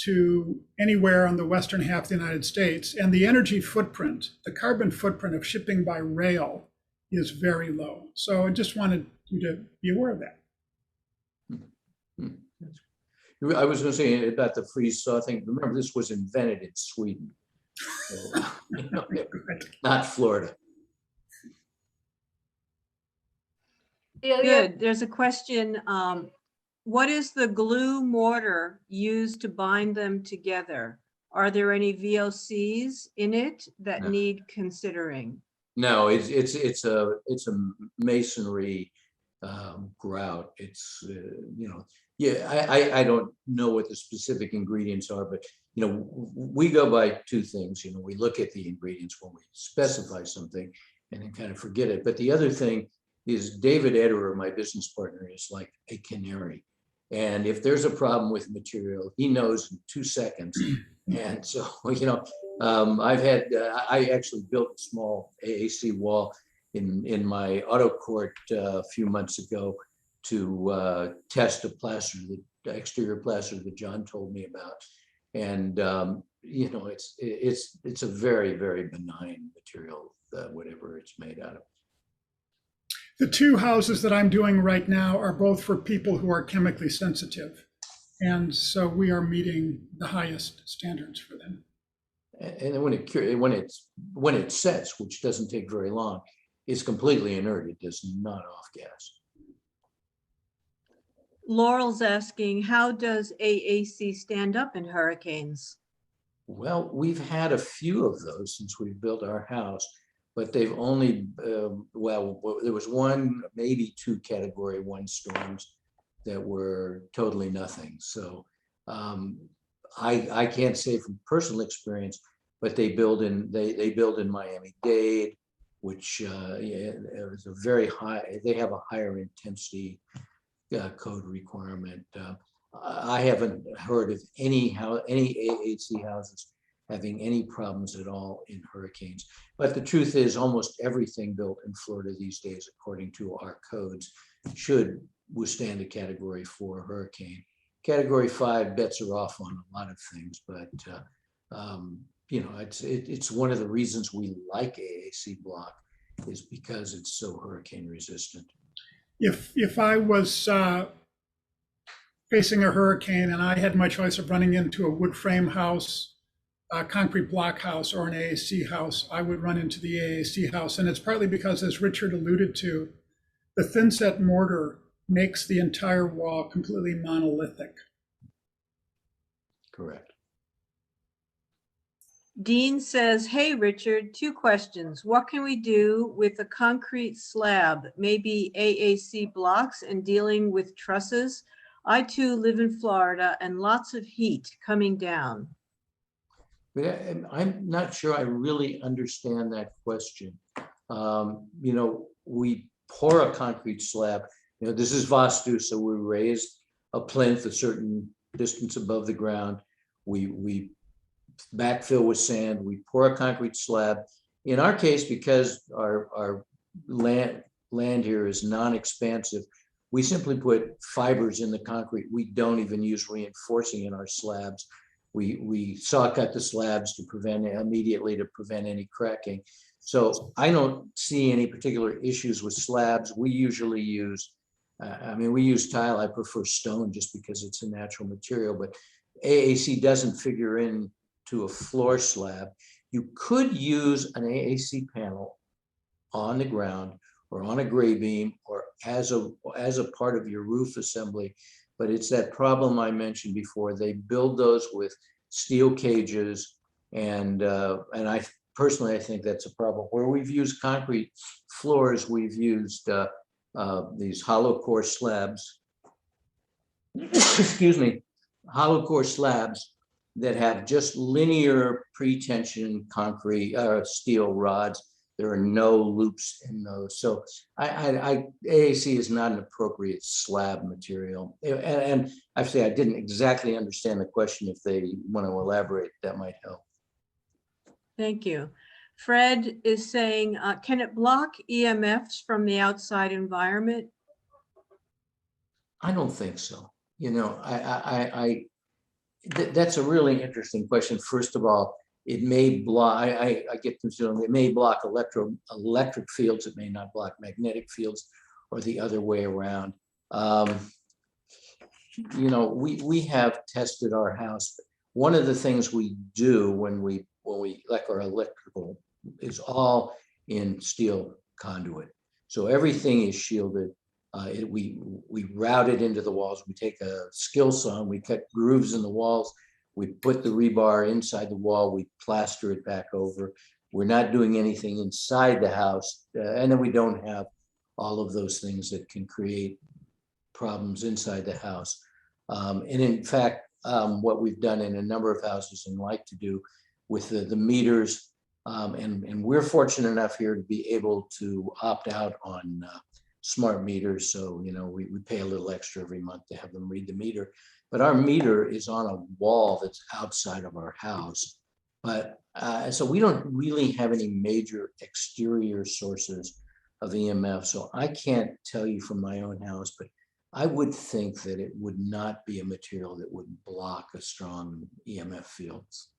to anywhere on the western half of the United States. And the energy footprint, the carbon footprint of shipping by rail is very low. So I just wanted you to be aware of that. I was going to say about the freeze thaw thing. Remember, this was invented in Sweden, so, not Florida. Good. There's a question. What is the glue mortar used to bind them together? Are there any VOCs in it that No. need considering? No, it's a masonry grout. It's yeah. I don't know what the specific ingredients are, but we go by two things. We look at the ingredients when we specify something, and then kind of forget it. But the other thing is David Ederer, my business partner, is like a canary. And if there's a problem with material, he knows in 2 seconds. And so, I actually built a small AAC wall in my auto court a few months ago to test a plaster, the exterior plaster that John told me about. And, it's a very, very benign material, whatever it's made out of. The two houses that I'm doing right now are both for people who are chemically sensitive. And so we are meeting the highest standards for them. And when it sets, which doesn't take very long, it's completely inert. It does not off gas. Laurel's asking, how does AAC stand up in hurricanes? Well, we've had a few of those since we built our house, but they've only, there was one, maybe 2 Category 1 storms that were totally nothing. So I can't say from personal experience, but they build in Miami-Dade, which is a very high, they have a higher intensity code requirement. I haven't heard of any AAC houses having any problems at all in hurricanes. But the truth is, almost everything built in Florida these days, according to our codes, should withstand a Category 4 hurricane. Category 5 bets are off on a lot of things, but it's one of the reasons we like AAC block is because it's so hurricane resistant. If I was facing a hurricane and I had my choice of running into a wood frame house, a concrete block house, or an AAC house, I would run into the AAC house. And it's partly because, as Richard alluded to, the thin set mortar makes the entire wall completely monolithic. Correct. Dean says, hey, Richard, 2 questions. What can we do with a concrete slab, maybe AAC blocks, and dealing with trusses? I too live in Florida and lots of heat coming down. But I'm not sure I really understand that question. We pour a concrete slab. This is Vastu, so we raise a plinth a certain distance above the ground. We backfill with sand. We pour a concrete slab. In our case, because our land here is non-expansive, we simply put fibers in the concrete. We don't even use reinforcing in our slabs. We saw cut the slabs to prevent any cracking. So I don't see any particular issues with slabs. We usually use, we use tile. I prefer stone just because it's a natural material, but AAC doesn't figure into a floor slab. You could use an AAC panel on the ground or on a gray beam or as a part of your roof assembly. But it's that problem I mentioned before. They build those with steel cages, and I personally think that's a problem. Where we've used concrete floors, we've used these hollow core slabs. Excuse me, hollow core slabs that have just linear pre-tension concrete steel rods. There are no loops in those. So AAC is not an appropriate slab material. And I say I didn't exactly understand the question. If they want to elaborate, that might help. Thank you. Fred is saying, can it block EMFs from the outside environment? I don't think so. You know, that's a really interesting question. First of all, it may block, I get concerned, it may block electric fields, it may not block magnetic fields, or the other way around. You know, we have tested our house. One of the things we do when we like our electrical is all in steel conduit. So everything is shielded. We route it into the walls. We take a skill saw, we cut grooves in the walls. We put the rebar inside the wall. We plaster it back over. We're not doing anything inside the house. And then we don't have all of those things that can create problems inside the house. And in fact, what we've done in a number of houses and like to do with the meters, and we're fortunate enough here to be able to opt out on smart meters. So, you know, we pay a little extra every month to have them read the meter. But our meter is on a wall that's outside of our house. But so we don't really have any major exterior sources of EMF. So I can't tell you from my own house, but I would think that it would not be a material that would block a strong EMF fields.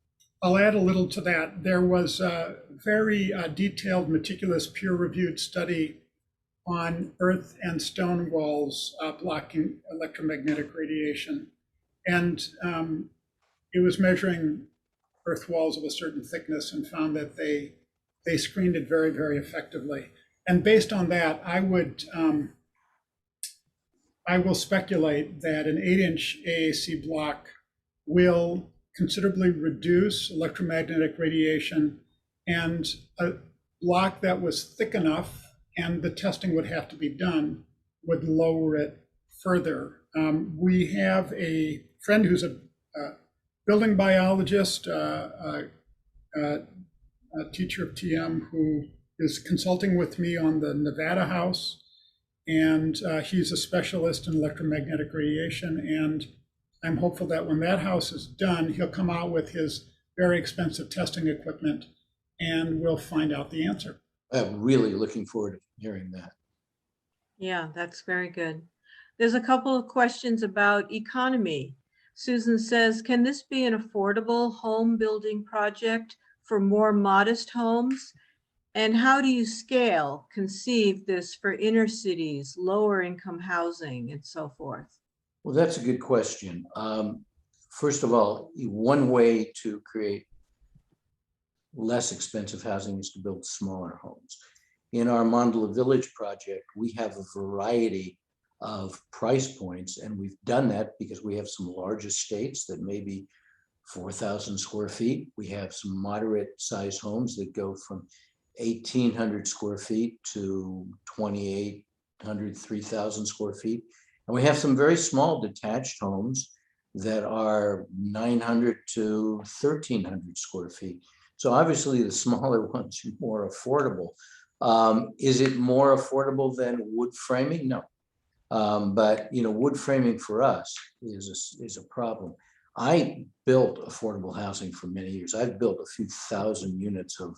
I'll add a little to that. There was a very detailed, meticulous, peer-reviewed study on earth and stone walls blocking electromagnetic radiation. And it was measuring earth walls of a certain thickness and found that they screened it very, very effectively. And based on that, I will speculate that an 8-inch AAC block will considerably reduce electromagnetic radiation, and a block that was thick enough, and the testing would have to be done, would lower it further. We have a friend who's a building biologist, a teacher of TM, who is consulting with me on the Nevada house. And he's a specialist in electromagnetic radiation. And I'm hopeful that when that house is done, he'll come out with his very expensive testing equipment and we'll find out the answer. I'm really looking forward to hearing that. Yeah, that's very good. There's a couple of questions about economy. Susan says, can this be an affordable home building project for more modest homes? And how do you conceive this for inner cities, lower income housing, and so forth? Well, that's a good question. First of all, one way to create less expensive housing is to build smaller homes. In our Mandala Village project, we have a variety of price points, and we've done that because we have some large estates that may be 4,000 square feet. We have some moderate sized homes that go from 1,800 square feet to 2,800, 3,000 square feet. And we have some very small detached homes that are 900 to 1,300 square feet. So obviously the smaller ones are more affordable. Is it more affordable than wood framing? No. But you know, wood framing for us is a problem. I built affordable housing for many years. I've built a few thousand units of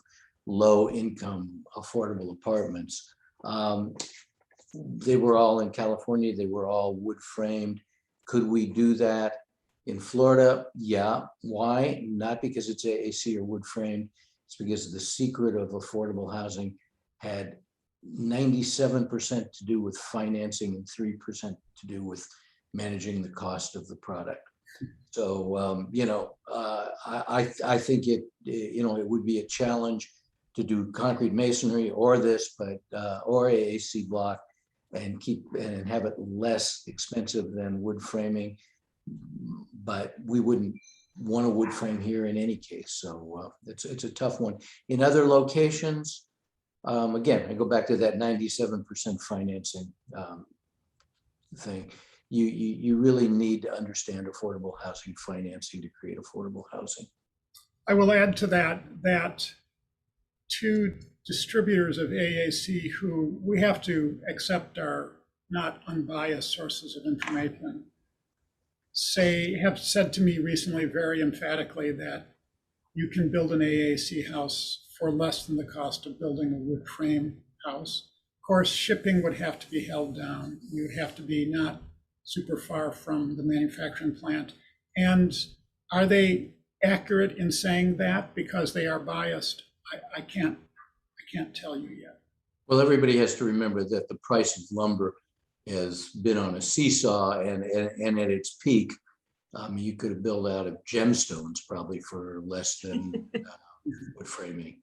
low income affordable apartments. They were all in California. They were all wood framed. Could we do that in Florida? Yeah. Why? Not because it's AAC or wood framed. It's because the secret of affordable housing had 97% to do with financing and 3% to do with managing the cost of the product. So, you know, I think it would be a challenge to do concrete masonry or this, but or AAC block and have it less expensive than wood framing. But we wouldn't want a wood frame here in any case. So it's a tough one. In other locations, again, I go back to that 97% financing thing. You really need to understand affordable housing financing to create affordable housing. I will add to that two distributors of AAC who we have to accept are not unbiased sources of information have said to me recently very emphatically that you can build an AAC house for less than the cost of building a wood frame house. Of course, shipping would have to be held down. You have to be not super far from the manufacturing plant. And are they accurate in saying that? Because they are biased, I can't tell you yet. Well, everybody has to remember that the price of lumber has been on a seesaw, and at its peak, you could have built out of gemstones probably for less than wood framing.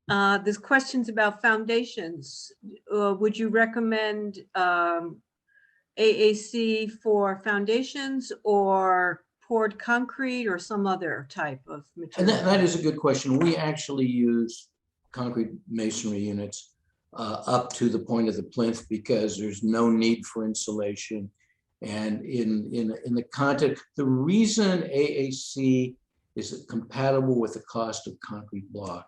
There's questions about foundations. Would you recommend AAC for foundations or poured concrete or some other type of And material? that is a good question. We actually use concrete masonry units up to the point of the plinth because there's no need for insulation. And in the context, the reason AAC is compatible with the cost of concrete block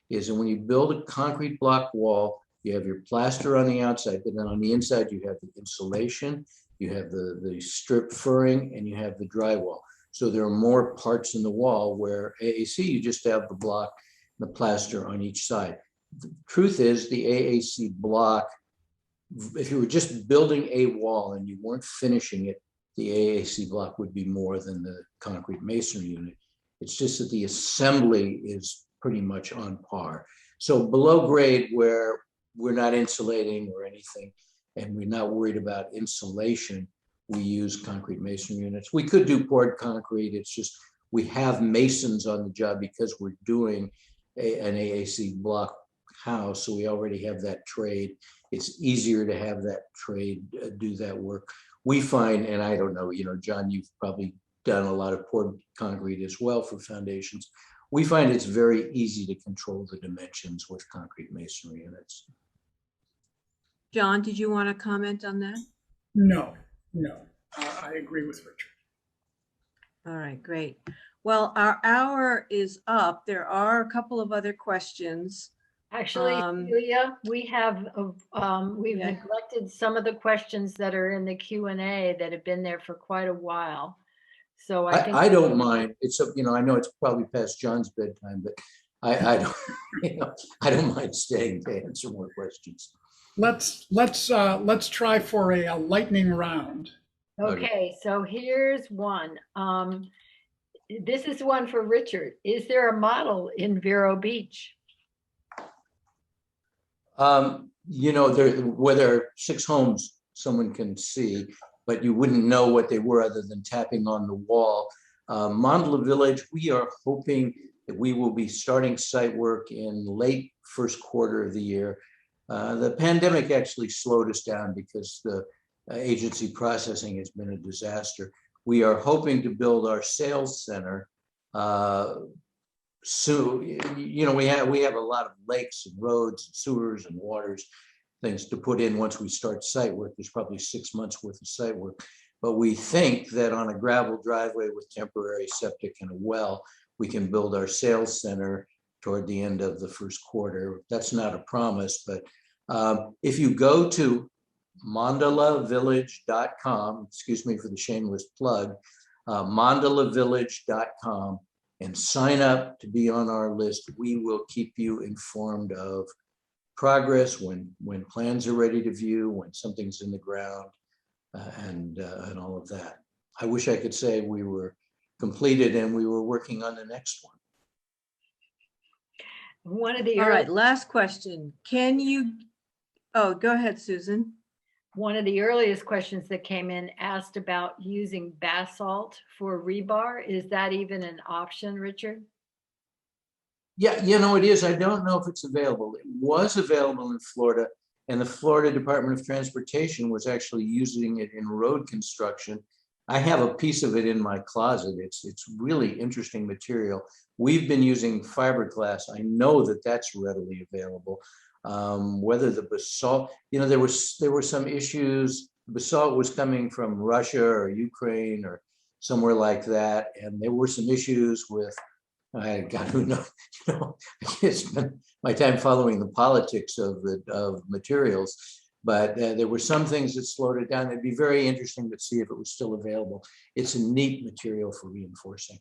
is that when you build a concrete block wall, you have your plaster on the outside, but then on the inside, you have the insulation, you have the strip furring, and you have the drywall. So there are more parts in the wall, where AAC, you just have the block, the plaster on each side. The truth is, the AAC block, if you were just building a wall and you weren't finishing it, the AAC block would be more than the concrete masonry unit. It's just that the assembly is pretty much on par. So below grade, where we're not insulating or anything, and we're not worried about insulation, we use concrete masonry units. We could do poured concrete. It's just we have masons on the job because we're doing an AAC block house, so we already have that trade. It's easier to have that trade do that work. We find, and I don't know, John, you've probably done a lot of poured concrete as well for foundations. We find it's very easy to control the dimensions with concrete masonry units. John, did you want to comment on that? No, I agree with Richard. All right, great. Well, our hour is up. There are a couple of other questions. Actually, Celia, we've Yeah. neglected some of the questions that are in the Q&A that have been there for quite a while. So I think I don't mind. It's I know it's probably past John's bedtime, but I don't I don't mind staying to answer more questions. Let's try for a lightning round. Okay, so here's one. This is one for Richard. Is there a model in Vero Beach? There are 6 homes someone can see, but you wouldn't know what they were other than tapping on the wall. Mandala Village, we are hoping that we will be starting site work in late first quarter of the year. The pandemic actually slowed us down because the agency processing has been a disaster. We are hoping to build our sales center soon. We have a lot of lakes and roads and sewers and waters, things to put in once we start site work. There's probably 6 months worth of site work. But we think that on a gravel driveway with temporary septic and a well, we can build our sales center toward the end of the first quarter. That's not a promise, but if you go to mandalavillage.com, excuse me for the shameless plug, mandalavillage.com, and sign up to be on our list. We will keep you informed of progress, when plans are ready to view, when something's in the ground, and all of that. I wish I could say we were completed and we were working on the next one. One of the All right, last question. Can you, oh, go ahead, Susan. One of the earliest questions that came in asked about using basalt for rebar. Is that even an option, Richard? Yeah, it is. I don't know if it's available. It was available in Florida, and the Florida Department of Transportation was actually using it in road construction. I have a piece of it in my closet. It's really interesting material. We've been using fiberglass. I know that that's readily available. Whether the basalt, there were some issues. Basalt was coming from Russia or Ukraine or somewhere like that, and there were some issues with. I got to know. I spent my time following the politics of materials. but there were some things that slowed it down. It'd be very interesting to see if it was still available. It's a neat material for reinforcing.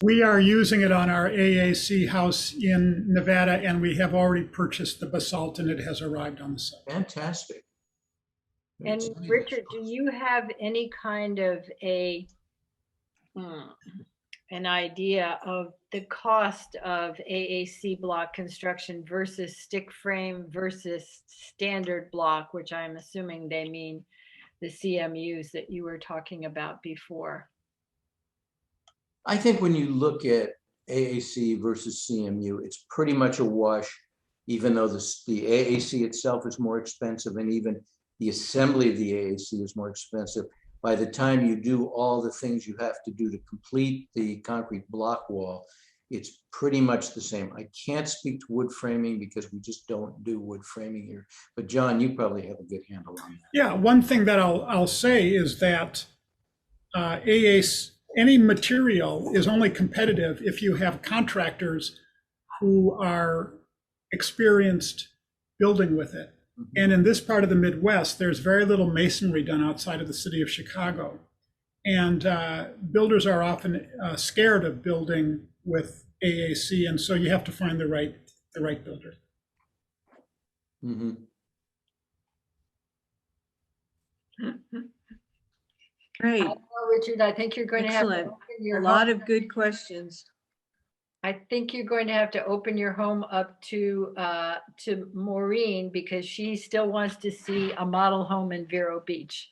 We are using it on our AAC house in Nevada, and we have already purchased the basalt, and it has arrived on the site. Fantastic. And Richard, do you have any kind of an idea of the cost of AAC block construction versus stick frame versus standard block, which I'm assuming they mean the CMUs that you were talking about before? I think when you look at AAC versus CMU, it's pretty much a wash, even though the AAC itself is more expensive, and even the assembly of the AAC is more expensive. By the time you do all the things you have to do to complete the concrete block wall, it's pretty much the same. I can't speak to wood framing because we just don't do wood framing here. But John, you probably have a good handle on that. Yeah, one thing that I'll say is that any material is only competitive if you have contractors who are experienced building with it. And in this part of the Midwest, there's very little masonry done outside of the city of Chicago. And builders are often scared of building with AAC, and so you have to find the right builder. Mm-hmm. Great. Richard, I think you're going to have to Excellent. open your A lot home. of good questions. I think you're going to have to open your home up to Maureen, because she still wants to see a model home in Vero Beach.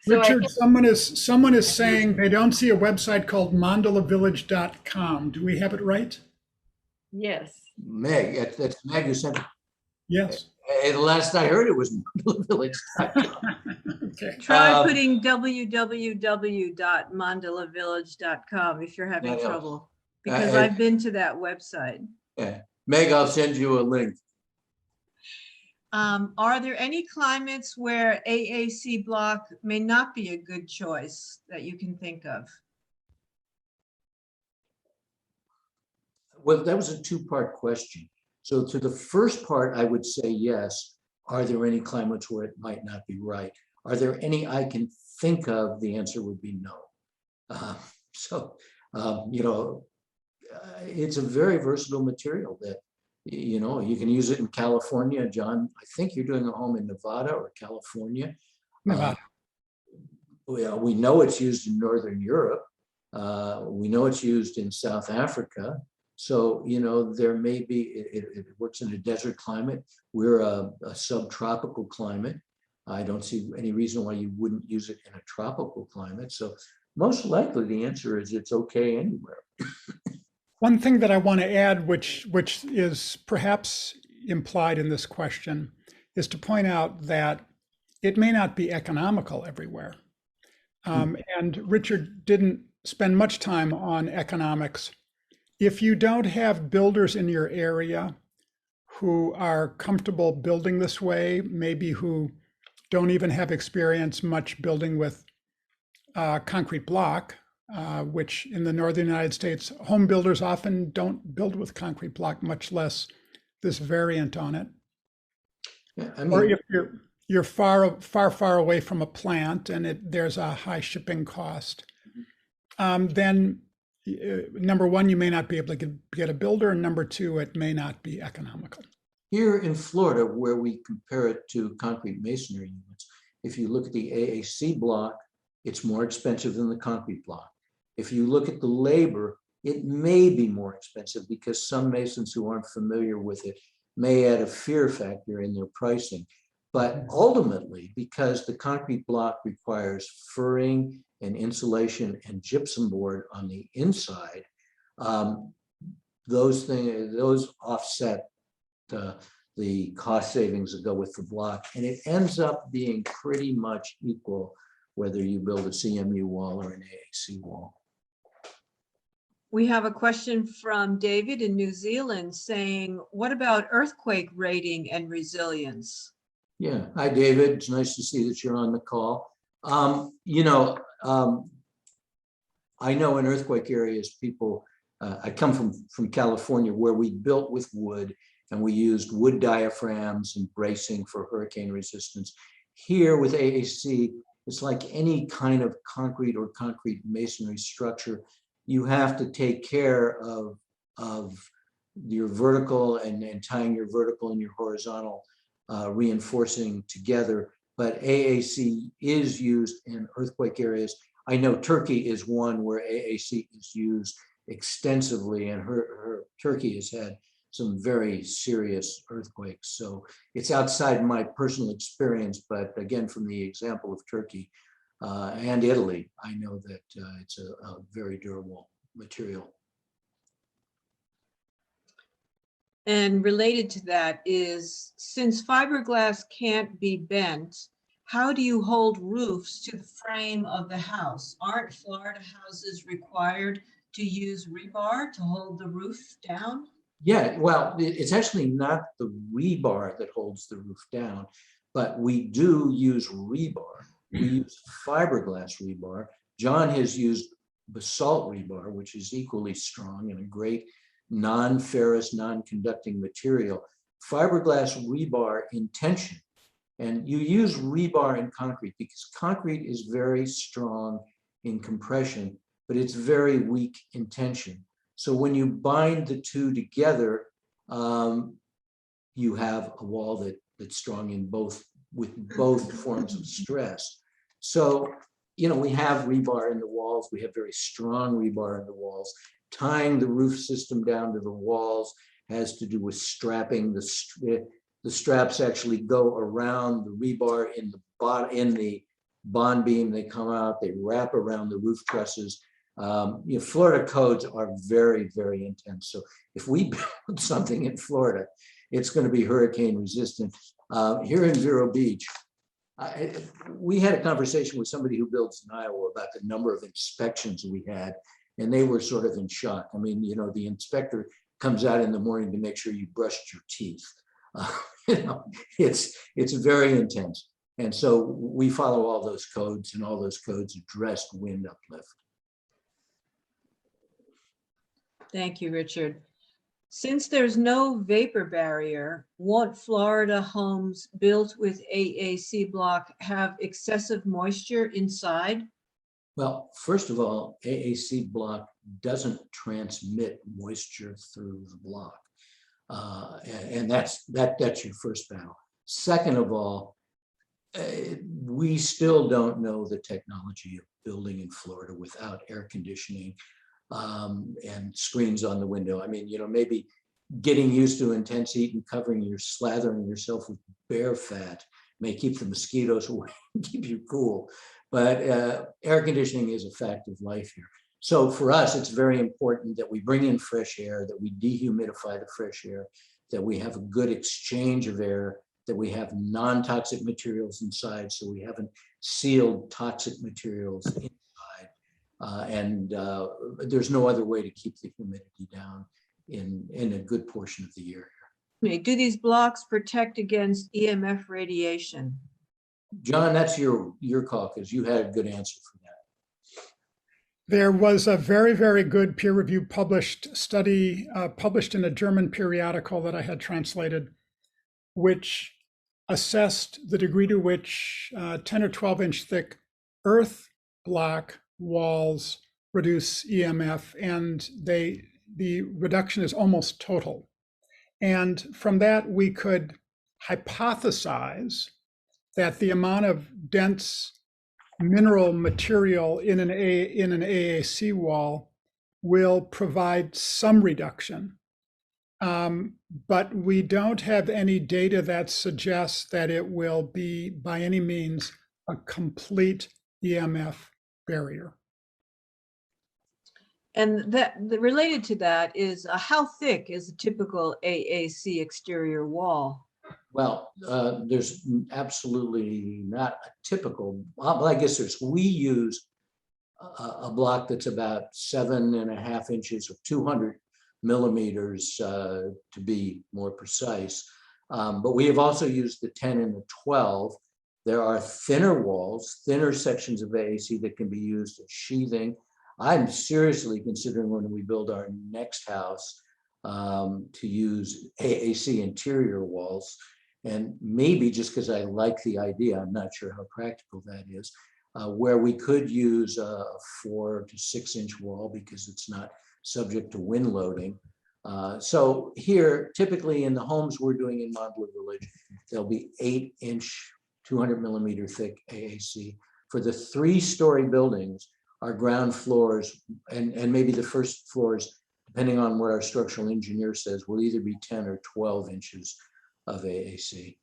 So Richard, someone is saying they don't see a website called mandalavillage.com. Do we have it right? yes. Meg, that's Meg who sent it. Yes. The last I heard, it was Village. Okay. Try putting www.mandalavillage.com if you're having That helps. trouble, because I- I've been to that website. Yeah, Meg, I'll send you a link. Are there any climates where AAC block may not be a good choice that you can think of? Well, that was a two-part question. So to the first part, I would say yes. Are there any climates where it might not be right? Are there any I can think of? The answer would be no. It's a very versatile material that, you can use it in California. John, I think you're doing a home in Nevada or California. Nevada. We know it's used in Northern Europe. We know it's used in South Africa. So, there may be, it works in a desert climate. We're a subtropical climate. I don't see any reason why you wouldn't use it in a tropical climate. So most likely the answer is it's okay anywhere. One thing that I want to add, which is perhaps implied in this question, is to point out that it may not be economical everywhere. And Richard didn't spend much time on economics. If you don't have builders in your area who are comfortable building this way, maybe who don't even have experience much building with concrete block, which in the northern United States, home builders often don't build with concrete block, much less this variant on it. Yeah, Or if you're far away from a plant and there's a high shipping cost, then number one, you may not be able to get a builder, and number two, it may not be economical. Here in Florida, where we compare it to concrete masonry units, if you look at the AAC block, it's more expensive than the concrete block. If you look at the labor, it may be more expensive because some masons who aren't familiar with it may add a fear factor in their pricing. But ultimately, because the concrete block requires furring and insulation and gypsum board on the inside, those offset the cost savings that go with the block, and it ends up being pretty much equal whether you build a CMU wall or an AAC wall. We have a question from David in New Zealand saying, what about earthquake rating and resilience? Yeah, hi David, it's nice to see that you're on the call. I know in earthquake areas, people, I come from California where we built with wood, and we used wood diaphragms and bracing for hurricane resistance. Here with AAC, it's like any kind of concrete or concrete masonry structure. You have to take care of your vertical and tying your vertical and your horizontal reinforcing together. But AAC is used in earthquake areas. I know Turkey is one where AAC is used extensively, and Turkey has had some very serious earthquakes. So it's outside my personal experience, but again, from the example of Turkey and Italy, I know that it's a very durable material. And related to that is, since fiberglass can't be bent, how do you hold roofs to the frame of the house? Aren't Florida houses required to use rebar to hold the roof down? Yeah, well, it's actually not the rebar that holds the roof down, but we do use rebar. We use fiberglass rebar. John has used basalt rebar, which is equally strong and a great non-ferrous, non-conducting material. Fiberglass rebar in tension, and you use rebar in concrete because concrete is very strong in compression, but it's very weak in tension. So when you bind the two together, you have a wall that's strong in both, with both forms of stress. So, you know, we have rebar in the walls. We have very strong rebar in the walls. Tying the roof system down to the walls has to do with strapping. The straps actually go around the rebar in the bond beam. They come out, they wrap around the roof trusses. You know, Florida codes are very, very intense. So if we build something in Florida, it's going to be hurricane resistant. Here in Vero Beach, we had a conversation with somebody who builds in Iowa about the number of inspections we had, and they were sort of in shock. I mean, you know, the inspector comes out in the morning to make sure you brushed your teeth. You know, it's very intense. And so we follow all those codes, and all those codes address wind uplift. Thank you, Richard. Since there's no vapor barrier, won't Florida homes built with AAC block have excessive moisture inside? Well, first of all, AAC block doesn't transmit moisture through the block. And that's your first battle. Second of all, we still don't know the technology of building in Florida without air conditioning and screens on the window. I mean, you know, maybe getting used to intense heat and slathering yourself with bear fat may keep the mosquitoes away and keep you cool. But air conditioning is a fact of life here. So for us, it's very important that we bring in fresh air, that we dehumidify the fresh air, that we have a good exchange of air, that we have non-toxic materials inside, so we haven't sealed toxic materials inside. And there's no other way to keep the humidity down in a good portion of the year here. Do these blocks protect against EMF radiation? John, that's your call, because you had a good answer for that. There was a very, very good peer-reviewed published study published in a German periodical that I had translated, which assessed the degree to which 10 or 12 inch thick earth block walls reduce EMF, and the reduction is almost total. And from that, we could hypothesize that the amount of dense mineral material in an AAC wall will provide some reduction. But we don't have any data that suggests that it will be by any means a complete EMF barrier. And related to that is how thick is a typical AAC exterior wall? Well, there's absolutely not a typical, well, I guess we use a block that's about 7.5 inches or 200 millimeters to be more precise. But we have also used the 10 and the 12. There are thinner walls, thinner sections of AAC that can be used as sheathing. I'm seriously considering, when we build our next house, to use AAC interior walls. And maybe just because I like the idea, I'm not sure how practical that is, where we could use a 4 to 6 inch wall because it's not subject to wind loading. So here, typically in the homes we're doing in Mont Bleu Village, there'll be 8-inch, 200 millimeter thick AAC. For the 3-story buildings, our ground floors and maybe the first floors, depending on what our structural engineer says, will either be 10 or 12 inches of AAC.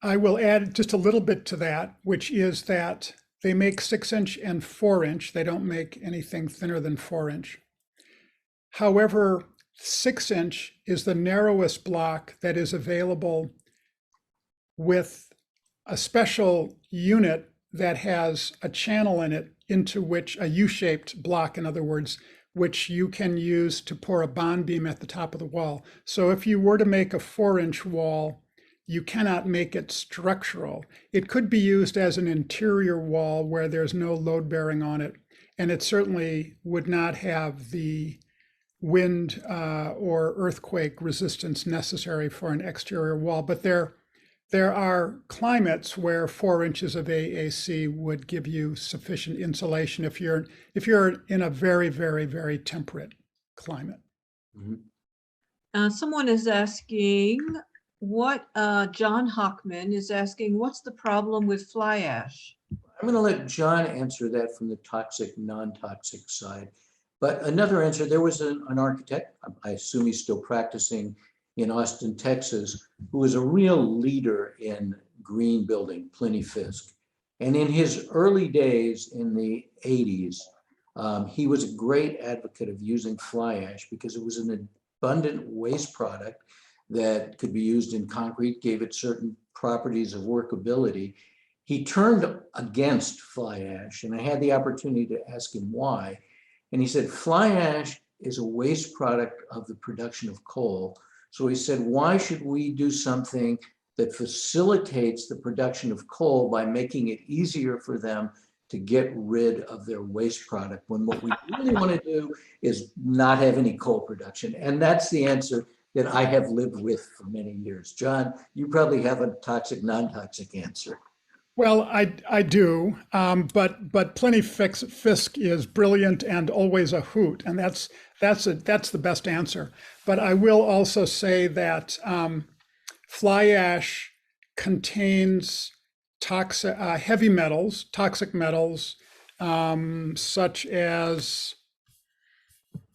I will add just a little bit to that, which is that they make 6-inch and 4-inch. They don't make anything thinner than 4-inch. However, 6-inch is the narrowest block that is available with a special unit that has a channel in it into which a U-shaped block, in other words, which you can use to pour a bond beam at the top of the wall. So if you were to make a 4-inch wall, you cannot make it structural. It could be used as an interior wall where there's no load bearing on it, and it certainly would not have the wind or earthquake resistance necessary for an exterior wall. But there are climates where 4 inches of AAC would give you sufficient insulation if you're in a very, very, very temperate climate. Mm-hmm. Someone is asking John Hockman is asking, what's the problem with fly ash? I'm going to let John answer that from the toxic, non-toxic side. But another answer, there was an architect, I assume he's still practicing in Austin, Texas, who was a real leader in green building, Pliny Fisk. And in his early days in the 80s, he was a great advocate of using fly ash because it was an abundant waste product that could be used in concrete, gave it certain properties of workability. He turned against fly ash, and I had the opportunity to ask him why. And he said, fly ash is a waste product of the production of coal. So he said, why should we do something that facilitates the production of coal by making it easier for them to get rid of their waste product, when what we really want to do is not have any coal production? And that's the answer that I have lived with for many years. John, you probably have a toxic, non-toxic answer. Well, I do, but Pliny Fisk is brilliant and always a hoot, and that's the best answer. But I will also say that fly ash contains heavy metals, toxic metals, such as,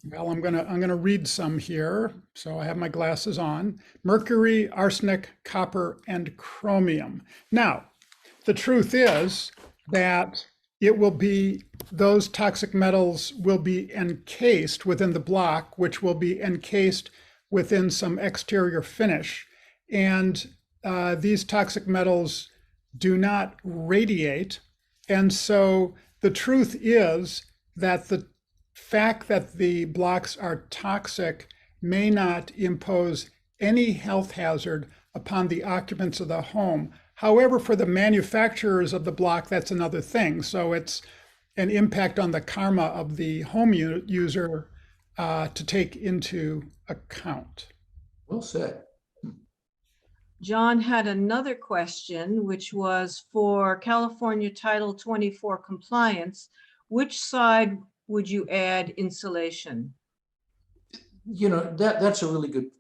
well, I'm gonna read some here. So I have my glasses on: mercury, arsenic, copper, and chromium. Now, the truth is that those toxic metals will be encased within the block, which will be encased within some exterior finish. And these toxic metals do not radiate. And so the truth is that the fact that the blocks are toxic may not impose any health hazard upon the occupants of the home. However, for the manufacturers of the block, that's another thing. So it's an impact on the karma of the home user to take into account. Well said. John had another question, which was for California Title 24 compliance. Which side would you add insulation? You know, that's a really good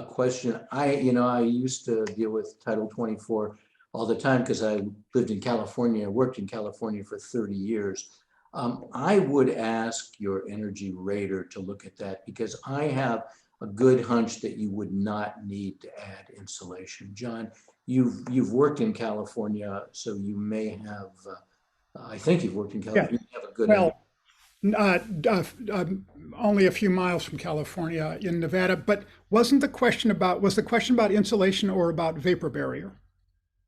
question. I used to deal with Title 24 all the time because I lived in California, worked in California for 30 years. I would ask your energy rater to look at that, because I have a good hunch that you would not need to add insulation. John, you've worked in California, so you may have, I think you've worked in California, you have a good only a few miles from California in Nevada. But was the question about insulation or about vapor barrier?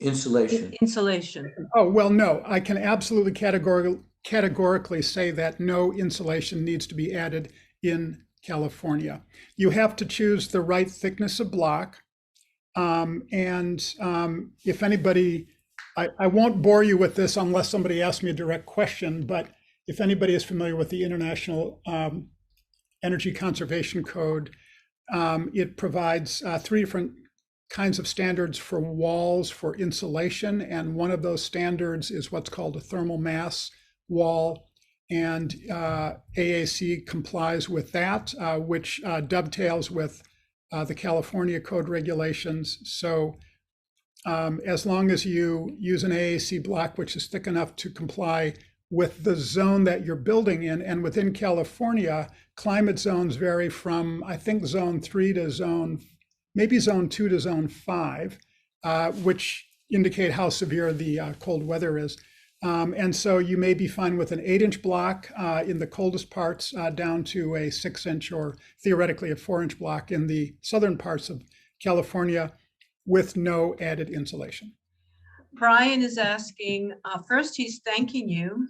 Insulation. Insulation. Oh, well, no, I can absolutely categorically say that no insulation needs to be added in California. You have to choose the right thickness of block. If anybody, I won't bore you with this unless somebody asks me a direct question, but if anybody is familiar with the International Energy Conservation Code. It provides 3 different kinds of standards for walls for insulation, and one of those standards is what's called a thermal mass wall, and AAC complies with that, which dovetails with the California code regulations. So as long as you use an AAC block which is thick enough to comply with the zone that you're building in, and within California, climate zones vary from, I think, zone 3 to maybe zone 2 to zone 5, which indicate how severe the cold weather is. And so you may be fine with an 8-inch block in the coldest parts down to a 6-inch or theoretically a 4-inch block in the southern parts of California with no added insulation. Brian is asking, first he's thanking you.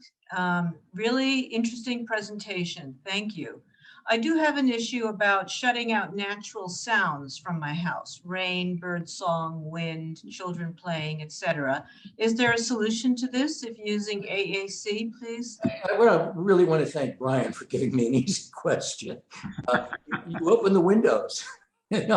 Really interesting presentation. Thank you. I do have an issue about shutting out natural sounds from my house: rain, bird song, wind, children playing, etc. Is there a solution to this if using AAC, please? I really want to thank Brian for giving me an easy question. You open the windows. And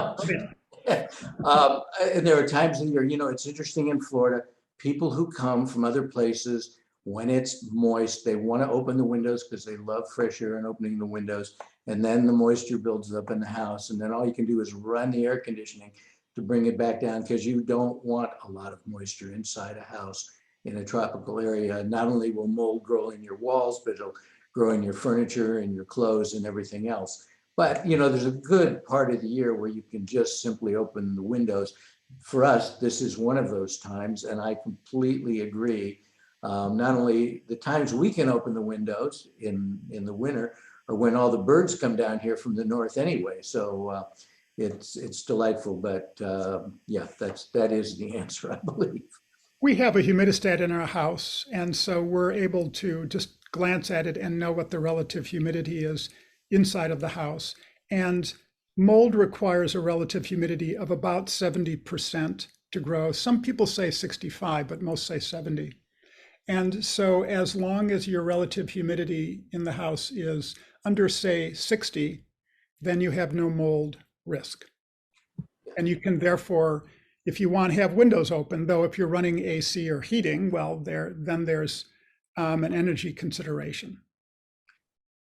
there are times in the year, it's interesting in Florida, people who come from other places, when it's moist, they want to open the windows because they love fresh air and opening the windows. And then the moisture builds up in the house. And then all you can do is run the air conditioning to bring it back down, because you don't want a lot of moisture inside a house in a tropical area. Not only will mold grow in your walls, but it'll grow in your furniture and your clothes and everything else. But, there's a good part of the year where you can just simply open the windows. For us, this is one of those times, and I completely agree. Not only the times we can open the windows in the winter, or when all the birds come down here from the north anyway. So it's delightful, but yeah, that is the answer, I believe. We have a humidistat in our house, and so we're able to just glance at it and know what the relative humidity is inside of the house. And mold requires a relative humidity of about 70% to grow. Some people say 65, but most say 70. And so as long as your relative humidity in the house is under, say, 60, then you have no mold risk. And you can therefore, if you want to have windows open, though if you're running AC or heating, well, then there's an energy consideration.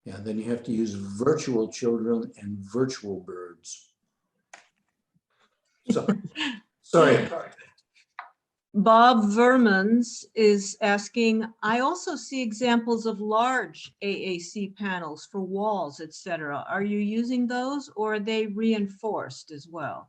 Yeah, then you have to use virtual children and virtual birds. So, sorry. Bob Vermans is asking, I also see examples of large AAC panels for walls, etc. Are you using those, or are they reinforced as well?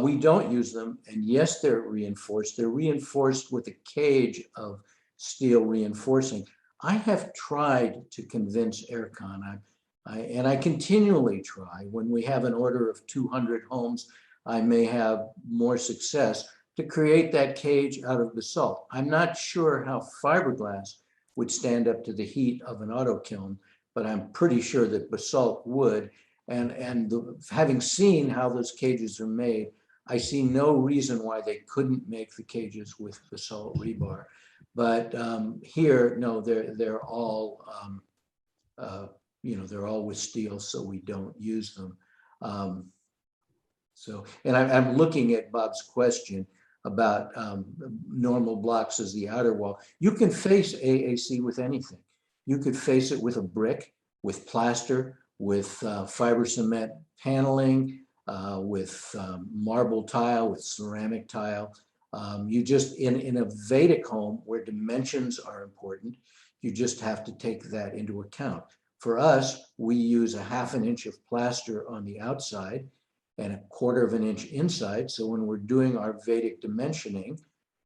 We don't use them, and yes, they're reinforced. They're reinforced with a cage of steel reinforcing. I have tried to convince Aircon, and I continually try. When we have an order of 200 homes, I may have more success to create that cage out of basalt. I'm not sure how fiberglass would stand up to the heat of an auto kiln, but I'm pretty sure that basalt would. And having seen how those cages are made, I see no reason why they couldn't make the cages with basalt rebar. But here, no, they're all, they're all with steel, so we don't use them. And I'm looking at Bob's question about normal blocks as the outer wall. You can face AAC with anything. You could face it with a brick, with plaster, with fiber cement paneling, with marble tile, with ceramic tile. You just, in a Vedic home where dimensions are important, you just have to take that into account. For us, we use a ½ an inch of plaster on the outside and a ¼ of an inch inside. So when we're doing our Vedic dimensioning,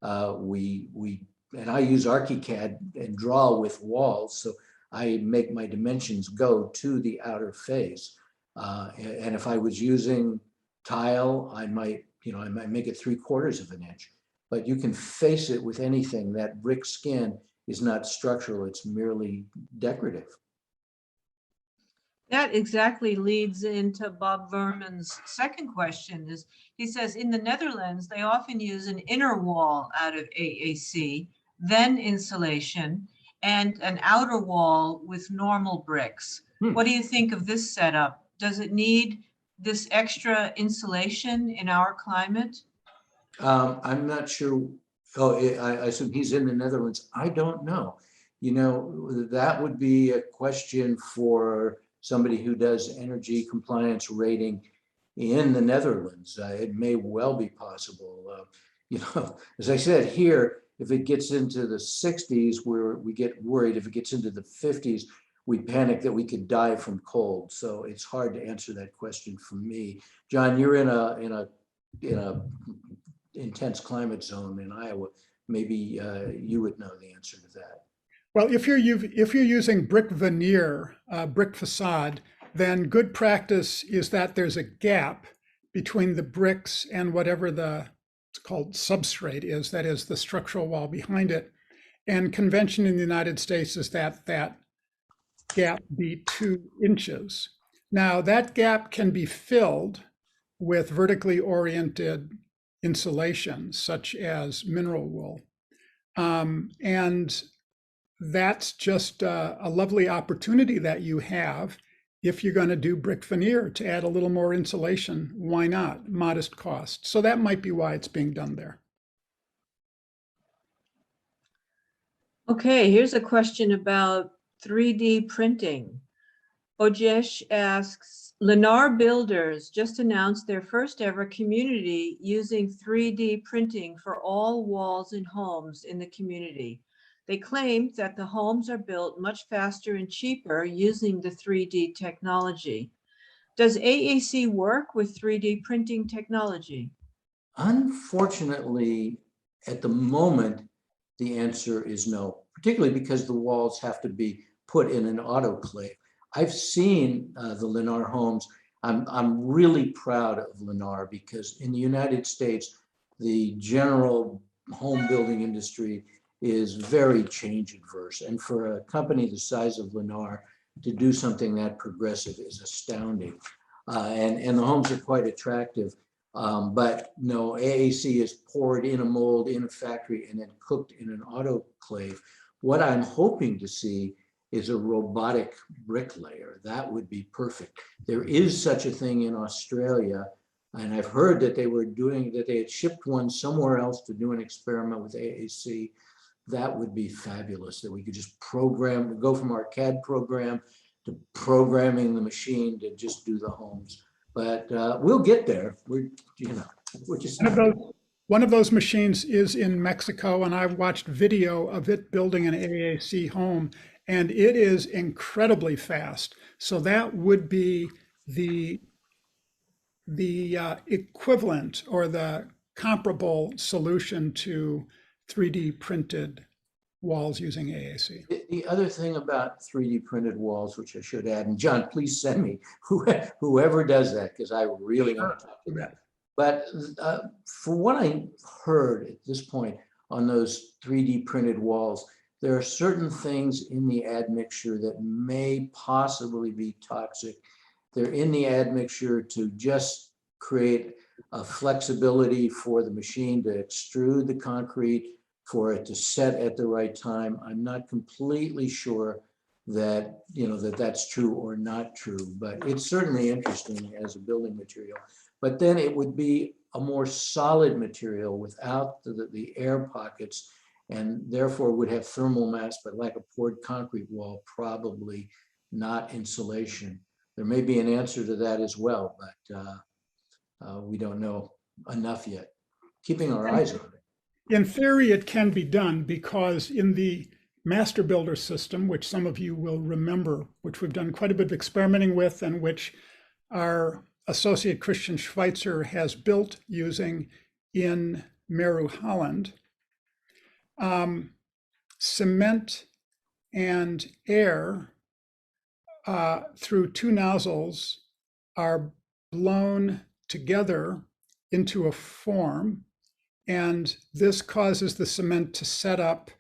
and I use ArchiCAD and draw with walls, so I make my dimensions go to the outer face. And if I was using tile, I might make it ¾ of an inch. But you can face it with anything. That brick skin is not structural, it's merely decorative. That exactly leads into Bob Verman's second question. He says, in the Netherlands, they often use an inner wall out of AAC, then insulation, and an outer wall with normal bricks. What do you think of this setup? Does it need this extra insulation in our climate? I'm not sure. Oh, I assume he's in the Netherlands. I don't know. You know, that would be a question for somebody who does energy compliance rating in the Netherlands. It may well be possible. You know, as I said here, if it gets into the 60s, where we get worried. If it gets into the 50s, we panic that we could die from cold. So it's hard to answer that question for me. John, you're in a intense climate zone in Iowa. Maybe you would know the answer to that. Well, if you're using brick veneer, brick facade, then good practice is that there's a gap between the bricks and whatever it's called substrate is, that is the structural wall behind it. And convention in the United States is that that gap be 2 inches. Now that gap can be filled with vertically oriented insulation, such as mineral wool. And that's just a lovely opportunity that you have. If you're going to do brick veneer to add a little more insulation, why not? Modest cost. So that might be why it's being done there. Okay, here's a question about 3D printing. Ojesh asks, Lennar Builders just announced their first ever community using 3D printing for all walls and homes in the community. They claimed that the homes are built much faster and cheaper using the 3D technology. Does AAC work with 3D printing technology? Unfortunately, at the moment, the answer is no, particularly because the walls have to be put in an autoclave. I've seen the Lennar homes. I'm really proud of Lennar because in the United States, the general home building industry is very change adverse. And for a company the size of Lennar to do something that progressive is astounding. And the homes are quite attractive. But no, AAC is poured in a mold in a factory and then cooked in an autoclave. What I'm hoping to see is a robotic bricklayer. That would be perfect. There is such a thing in Australia, and I've heard that they had shipped one somewhere else to do an experiment with AAC. That would be fabulous, that we could just go from our CAD program to programming the machine to just do the homes. But we'll get there. We're just one of those machines is in Mexico, and I've watched video of it building an AAC home, and it is incredibly fast. So that would be the equivalent or the comparable solution to 3D printed walls using AAC. The other thing about 3D printed walls, which I should add, and John, please send me whoever does that, because I really want to talk to that. But for what I heard at this point on those 3D printed walls, there are certain things in the admixture that may possibly be toxic. They're in the admixture to just create a flexibility for the machine to extrude the concrete, for it to set at the right time. I'm not completely sure that that's true or not true, but it's certainly interesting as a building material. But then it would be a more solid material without the air pockets, and therefore would have thermal mass, but like a poured concrete wall, probably not insulation. There may be an answer to that as well, but we don't know enough yet. Keeping our eyes on it. In theory, it can be done because in the master builder system, which some of you will remember, which we've done quite a bit of experimenting with, and which our associate Christian Schweitzer has built using in Meru, Holland, cement and air through 2 nozzles are blown together into a form, and this causes the cement to set up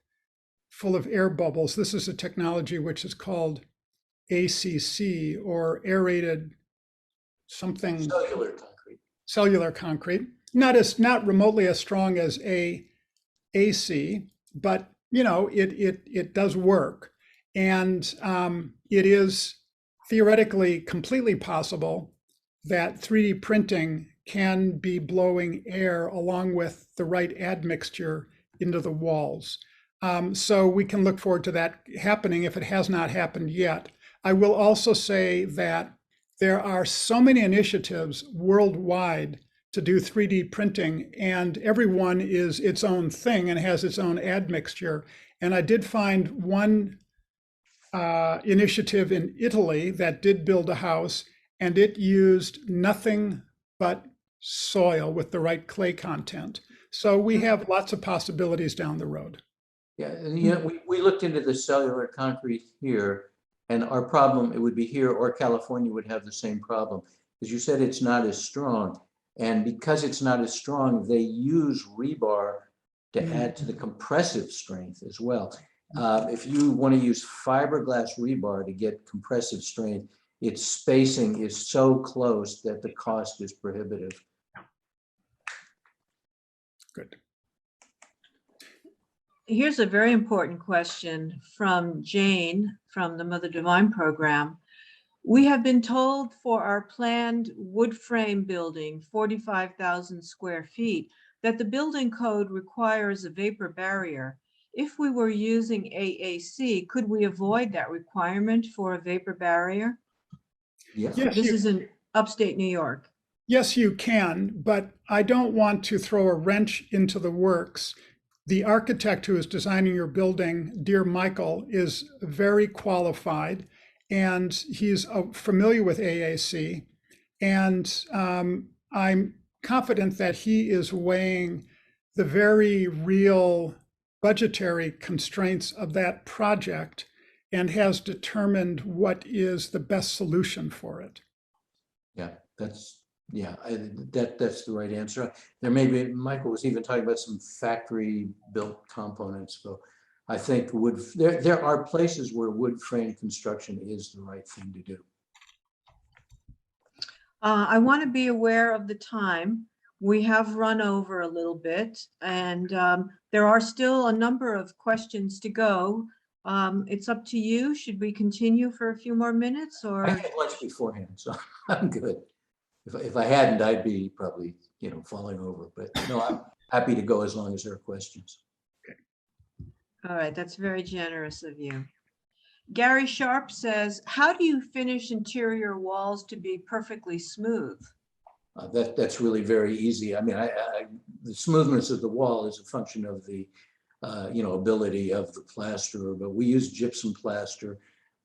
full of air bubbles. This is a technology which is called ACC, or aerated something. Cellular concrete. Not remotely as strong as AAC, but it does work, and it is theoretically completely possible that 3D printing can be blowing air along with the right admixture into the walls. So we can look forward to that happening if it has not happened yet. I will also say that there are so many initiatives worldwide to do 3D printing, and everyone is its own thing and has its own admixture. And I did find one initiative in Italy that did build a house, and it used nothing but soil with the right clay content. So we have lots of possibilities down the road. Yeah, and we looked into the cellular concrete here, and our problem, it would be here or California would have the same problem. As you said, it's not as strong. And because it's not as strong, they use rebar to add to the compressive strength as well. If you want to use fiberglass rebar to get compressive strength, its spacing is so close that the cost is prohibitive. Good. Here's a very important question from Jane from the Mother Divine program. We have been told for our planned wood frame building, 45,000 square feet, that the building code requires a vapor barrier. If we were using AAC, could we avoid that requirement for a vapor barrier? Yeah. Yes, This is in upstate New York. yes, you can, but I don't want to throw a wrench into the works. The architect who is designing your building, dear Michael, is very qualified, and he's familiar with AAC. And I'm confident that he is weighing the very real budgetary constraints of that project and has determined what is the best solution for it. Yeah, that's the right answer. There may be, Michael was even talking about some factory built components. So I think there are places where wood frame construction is the right thing to do. I want to be aware of the time. We have run over a little bit, and there are still a number of questions to go. It's up to you. Should we continue for a few more minutes, or? I had lunch beforehand, so I'm good. If I hadn't, I'd be probably, falling over, but no, I'm happy to go as long as there are questions. All right, that's very generous of you. Gary Sharp says, how do you finish interior walls to be perfectly smooth? That's really very easy. I mean, the smoothness of the wall is a function of the, ability of the plasterer, but we use gypsum plaster.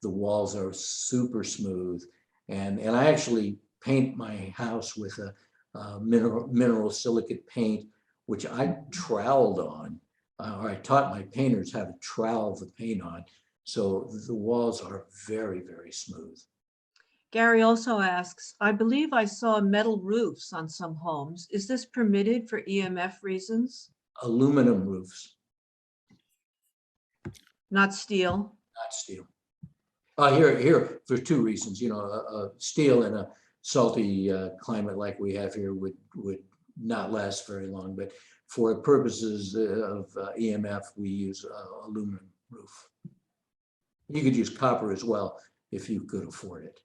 The walls are super smooth. And I actually paint my house with a mineral silicate paint, which I troweled on, or I taught my painters how to trowel the paint on. So the walls are very, very smooth. Gary also asks, I believe I saw metal roofs on some homes. Is this permitted for EMF reasons? Aluminum roofs, Not steel? not steel. Here for two reasons. Steel in a salty climate like we have here would not last very long. But for purposes of EMF, we use aluminum roof. You could use copper as well if you could afford it.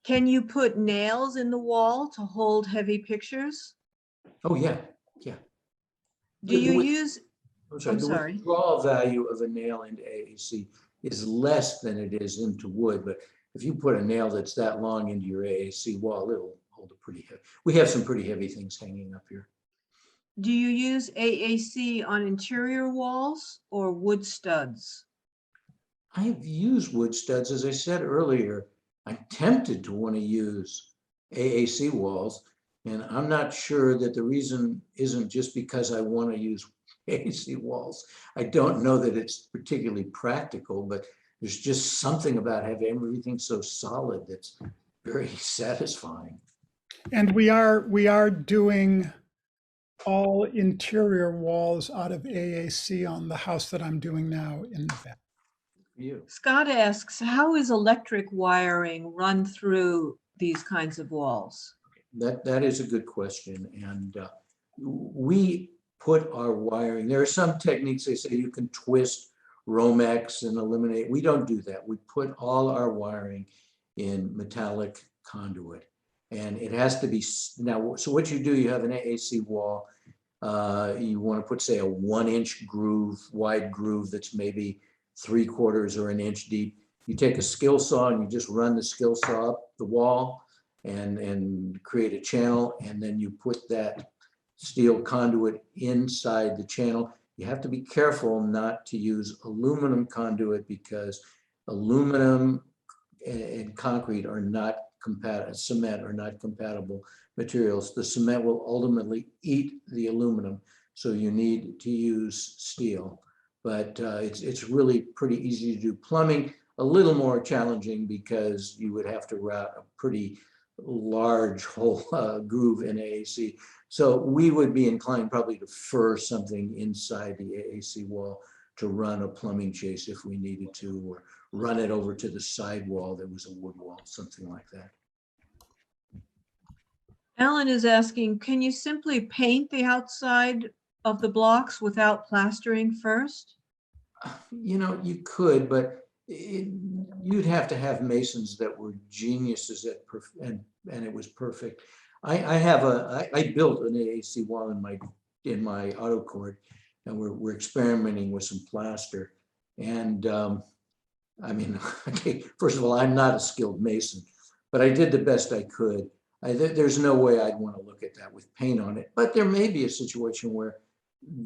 Can you put nails in the wall to hold heavy pictures? Oh, yeah. Do you use? I'm The sorry. withdrawal value of a nail into AAC is less than it is into wood, but if you put a nail that's that long into your AAC wall, it'll hold it pretty heavy. We have some pretty heavy things hanging up here. Do you use AAC on interior walls or wood studs? I've used wood studs. As I said earlier, I'm tempted to want to use AAC walls, and I'm not sure that the reason isn't just because I want to use AAC walls. I don't know that it's particularly practical, but there's just something about having everything so solid that's very satisfying. And we are doing all interior walls out of AAC on the house that I'm doing now in Nevada. Scott asks, how is electric wiring run through these kinds of walls? That is a good question. And we put our wiring, there are some techniques they say you can twist Romex and eliminate. We don't do that. We put all our wiring in metallic conduit, and it has to be now. So what you do, you have an AAC wall. You want to put, say, a 1-inch groove, wide groove that's maybe 3/4 or an inch deep. You take a skill saw and you just run the skill saw up the wall and create a channel, and then you put that steel conduit inside the channel. You have to be careful not to use aluminum conduit, because aluminum and concrete are not compatible, cement are not compatible materials. The cement will ultimately eat the aluminum, so you need to use steel. But it's really pretty easy to do. Plumbing, a little more challenging, because you would have to route a pretty large hole groove in AAC. So we would be inclined probably to fur something inside the AAC wall to run a plumbing chase if we needed to, or run it over to the side wall that was a wood wall, something like that. Alan is asking, can you simply paint the outside of the blocks without plastering first? You know, you could, but you'd have to have masons that were geniuses at and it was perfect. I built an AAC wall in my auto court, and we're experimenting with some plaster. And I mean, okay, first of all, I'm not a skilled mason, but I did the best I could. There's no way I'd want to look at that with paint on it, but there may be a situation where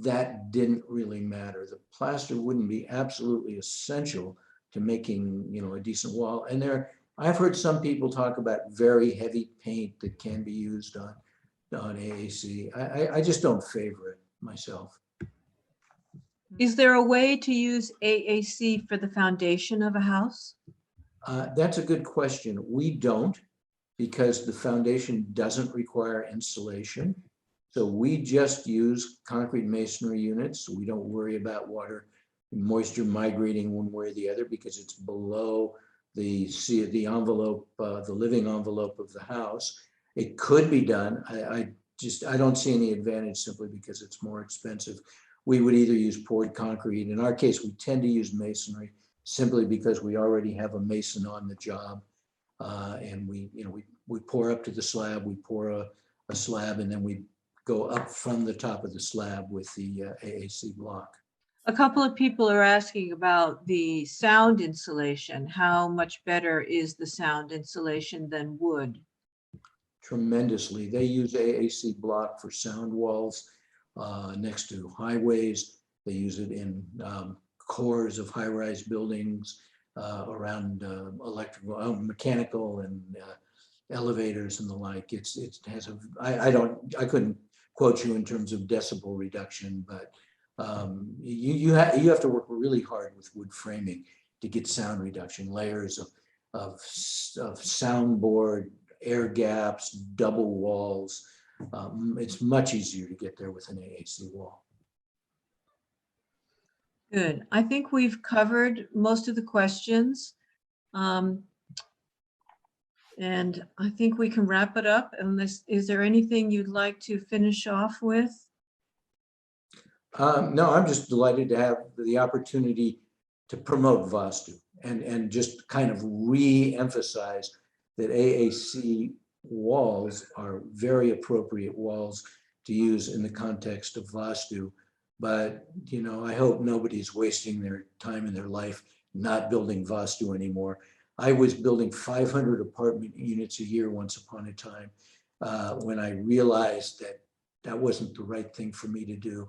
that didn't really matter. The plaster wouldn't be absolutely essential to making, you know, a decent wall. And I've heard some people talk about very heavy paint that can be used on AAC. I just don't favor it myself. Is there a way to use AAC for the foundation of a house? That's a good question. We don't, because the foundation doesn't require insulation. So we just use concrete masonry units. We don't worry about water and moisture migrating one way or the other, because it's below the envelope, the living envelope of the house. It could be done. I don't see any advantage, simply because it's more expensive. We would either use poured concrete. In our case, we tend to use masonry, simply because we already have a mason on the job, and we pour up to the slab. We pour a slab, and then we go up from the top of the slab with the AAC block. A couple of people are asking about the sound insulation. How much better is the sound insulation than wood? Tremendously. They use AAC block for sound walls next to highways. They use it in cores of high-rise buildings, around electrical, mechanical, and elevators and the like. It has I couldn't quote you in terms of decibel reduction, but you have to work really hard with wood framing to get sound reduction, layers of soundboard, air gaps, double walls. It's much easier to get there with an AAC wall. Good. I think we've covered most of the questions. And I think we can wrap it up. Unless, is there anything you'd like to finish off with? No, I'm just delighted to have the opportunity to promote Vastu and just kind of re-emphasize that AAC walls are very appropriate walls to use in the context of Vastu. But, you know, I hope nobody's wasting their time in their life not building Vastu anymore. I was building 500 apartment units a year once upon a time when I realized that that wasn't the right thing for me to do.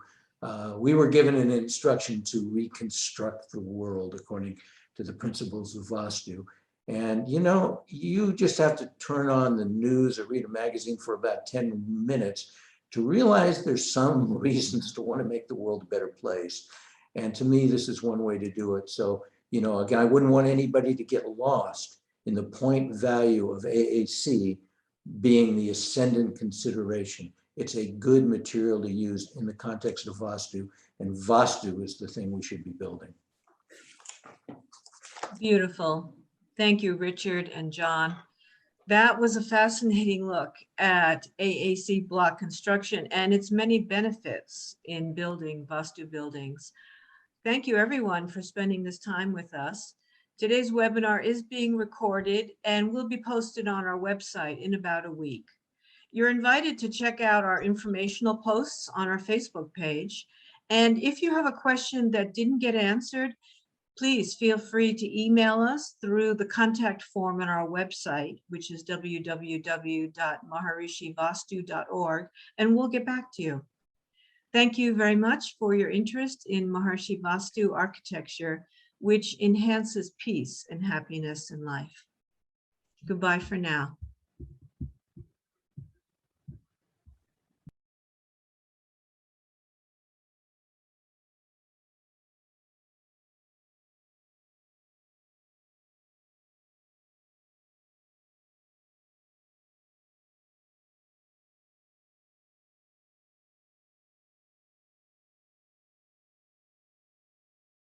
We were given an instruction to reconstruct the world according to the principles of Vastu. And, you know, you just have to turn on the news or read a magazine for about 10 minutes to realize there's some reasons to want to make the world a better place. And to me, this is one way to do it. So, you know, again, I wouldn't want anybody to get lost in the point value of AAC being the ascendant consideration. It's a good material to use in the context of Vastu, and Vastu is the thing we should be building. Beautiful. Thank you, Richard and John. That was a fascinating look at AAC block construction and its many benefits in building Vastu buildings. Thank you, everyone, for spending this time with us. Today's webinar is being recorded and will be posted on our website in about a week. You're invited to check out our informational posts on our Facebook page. And if you have a question that didn't get answered, please feel free to email us through the contact form on our website, which is www.maharishivastu.org, and we'll get back to you. Thank you very much for your interest in Maharishi Vastu architecture, which enhances peace and happiness in life. Goodbye for now.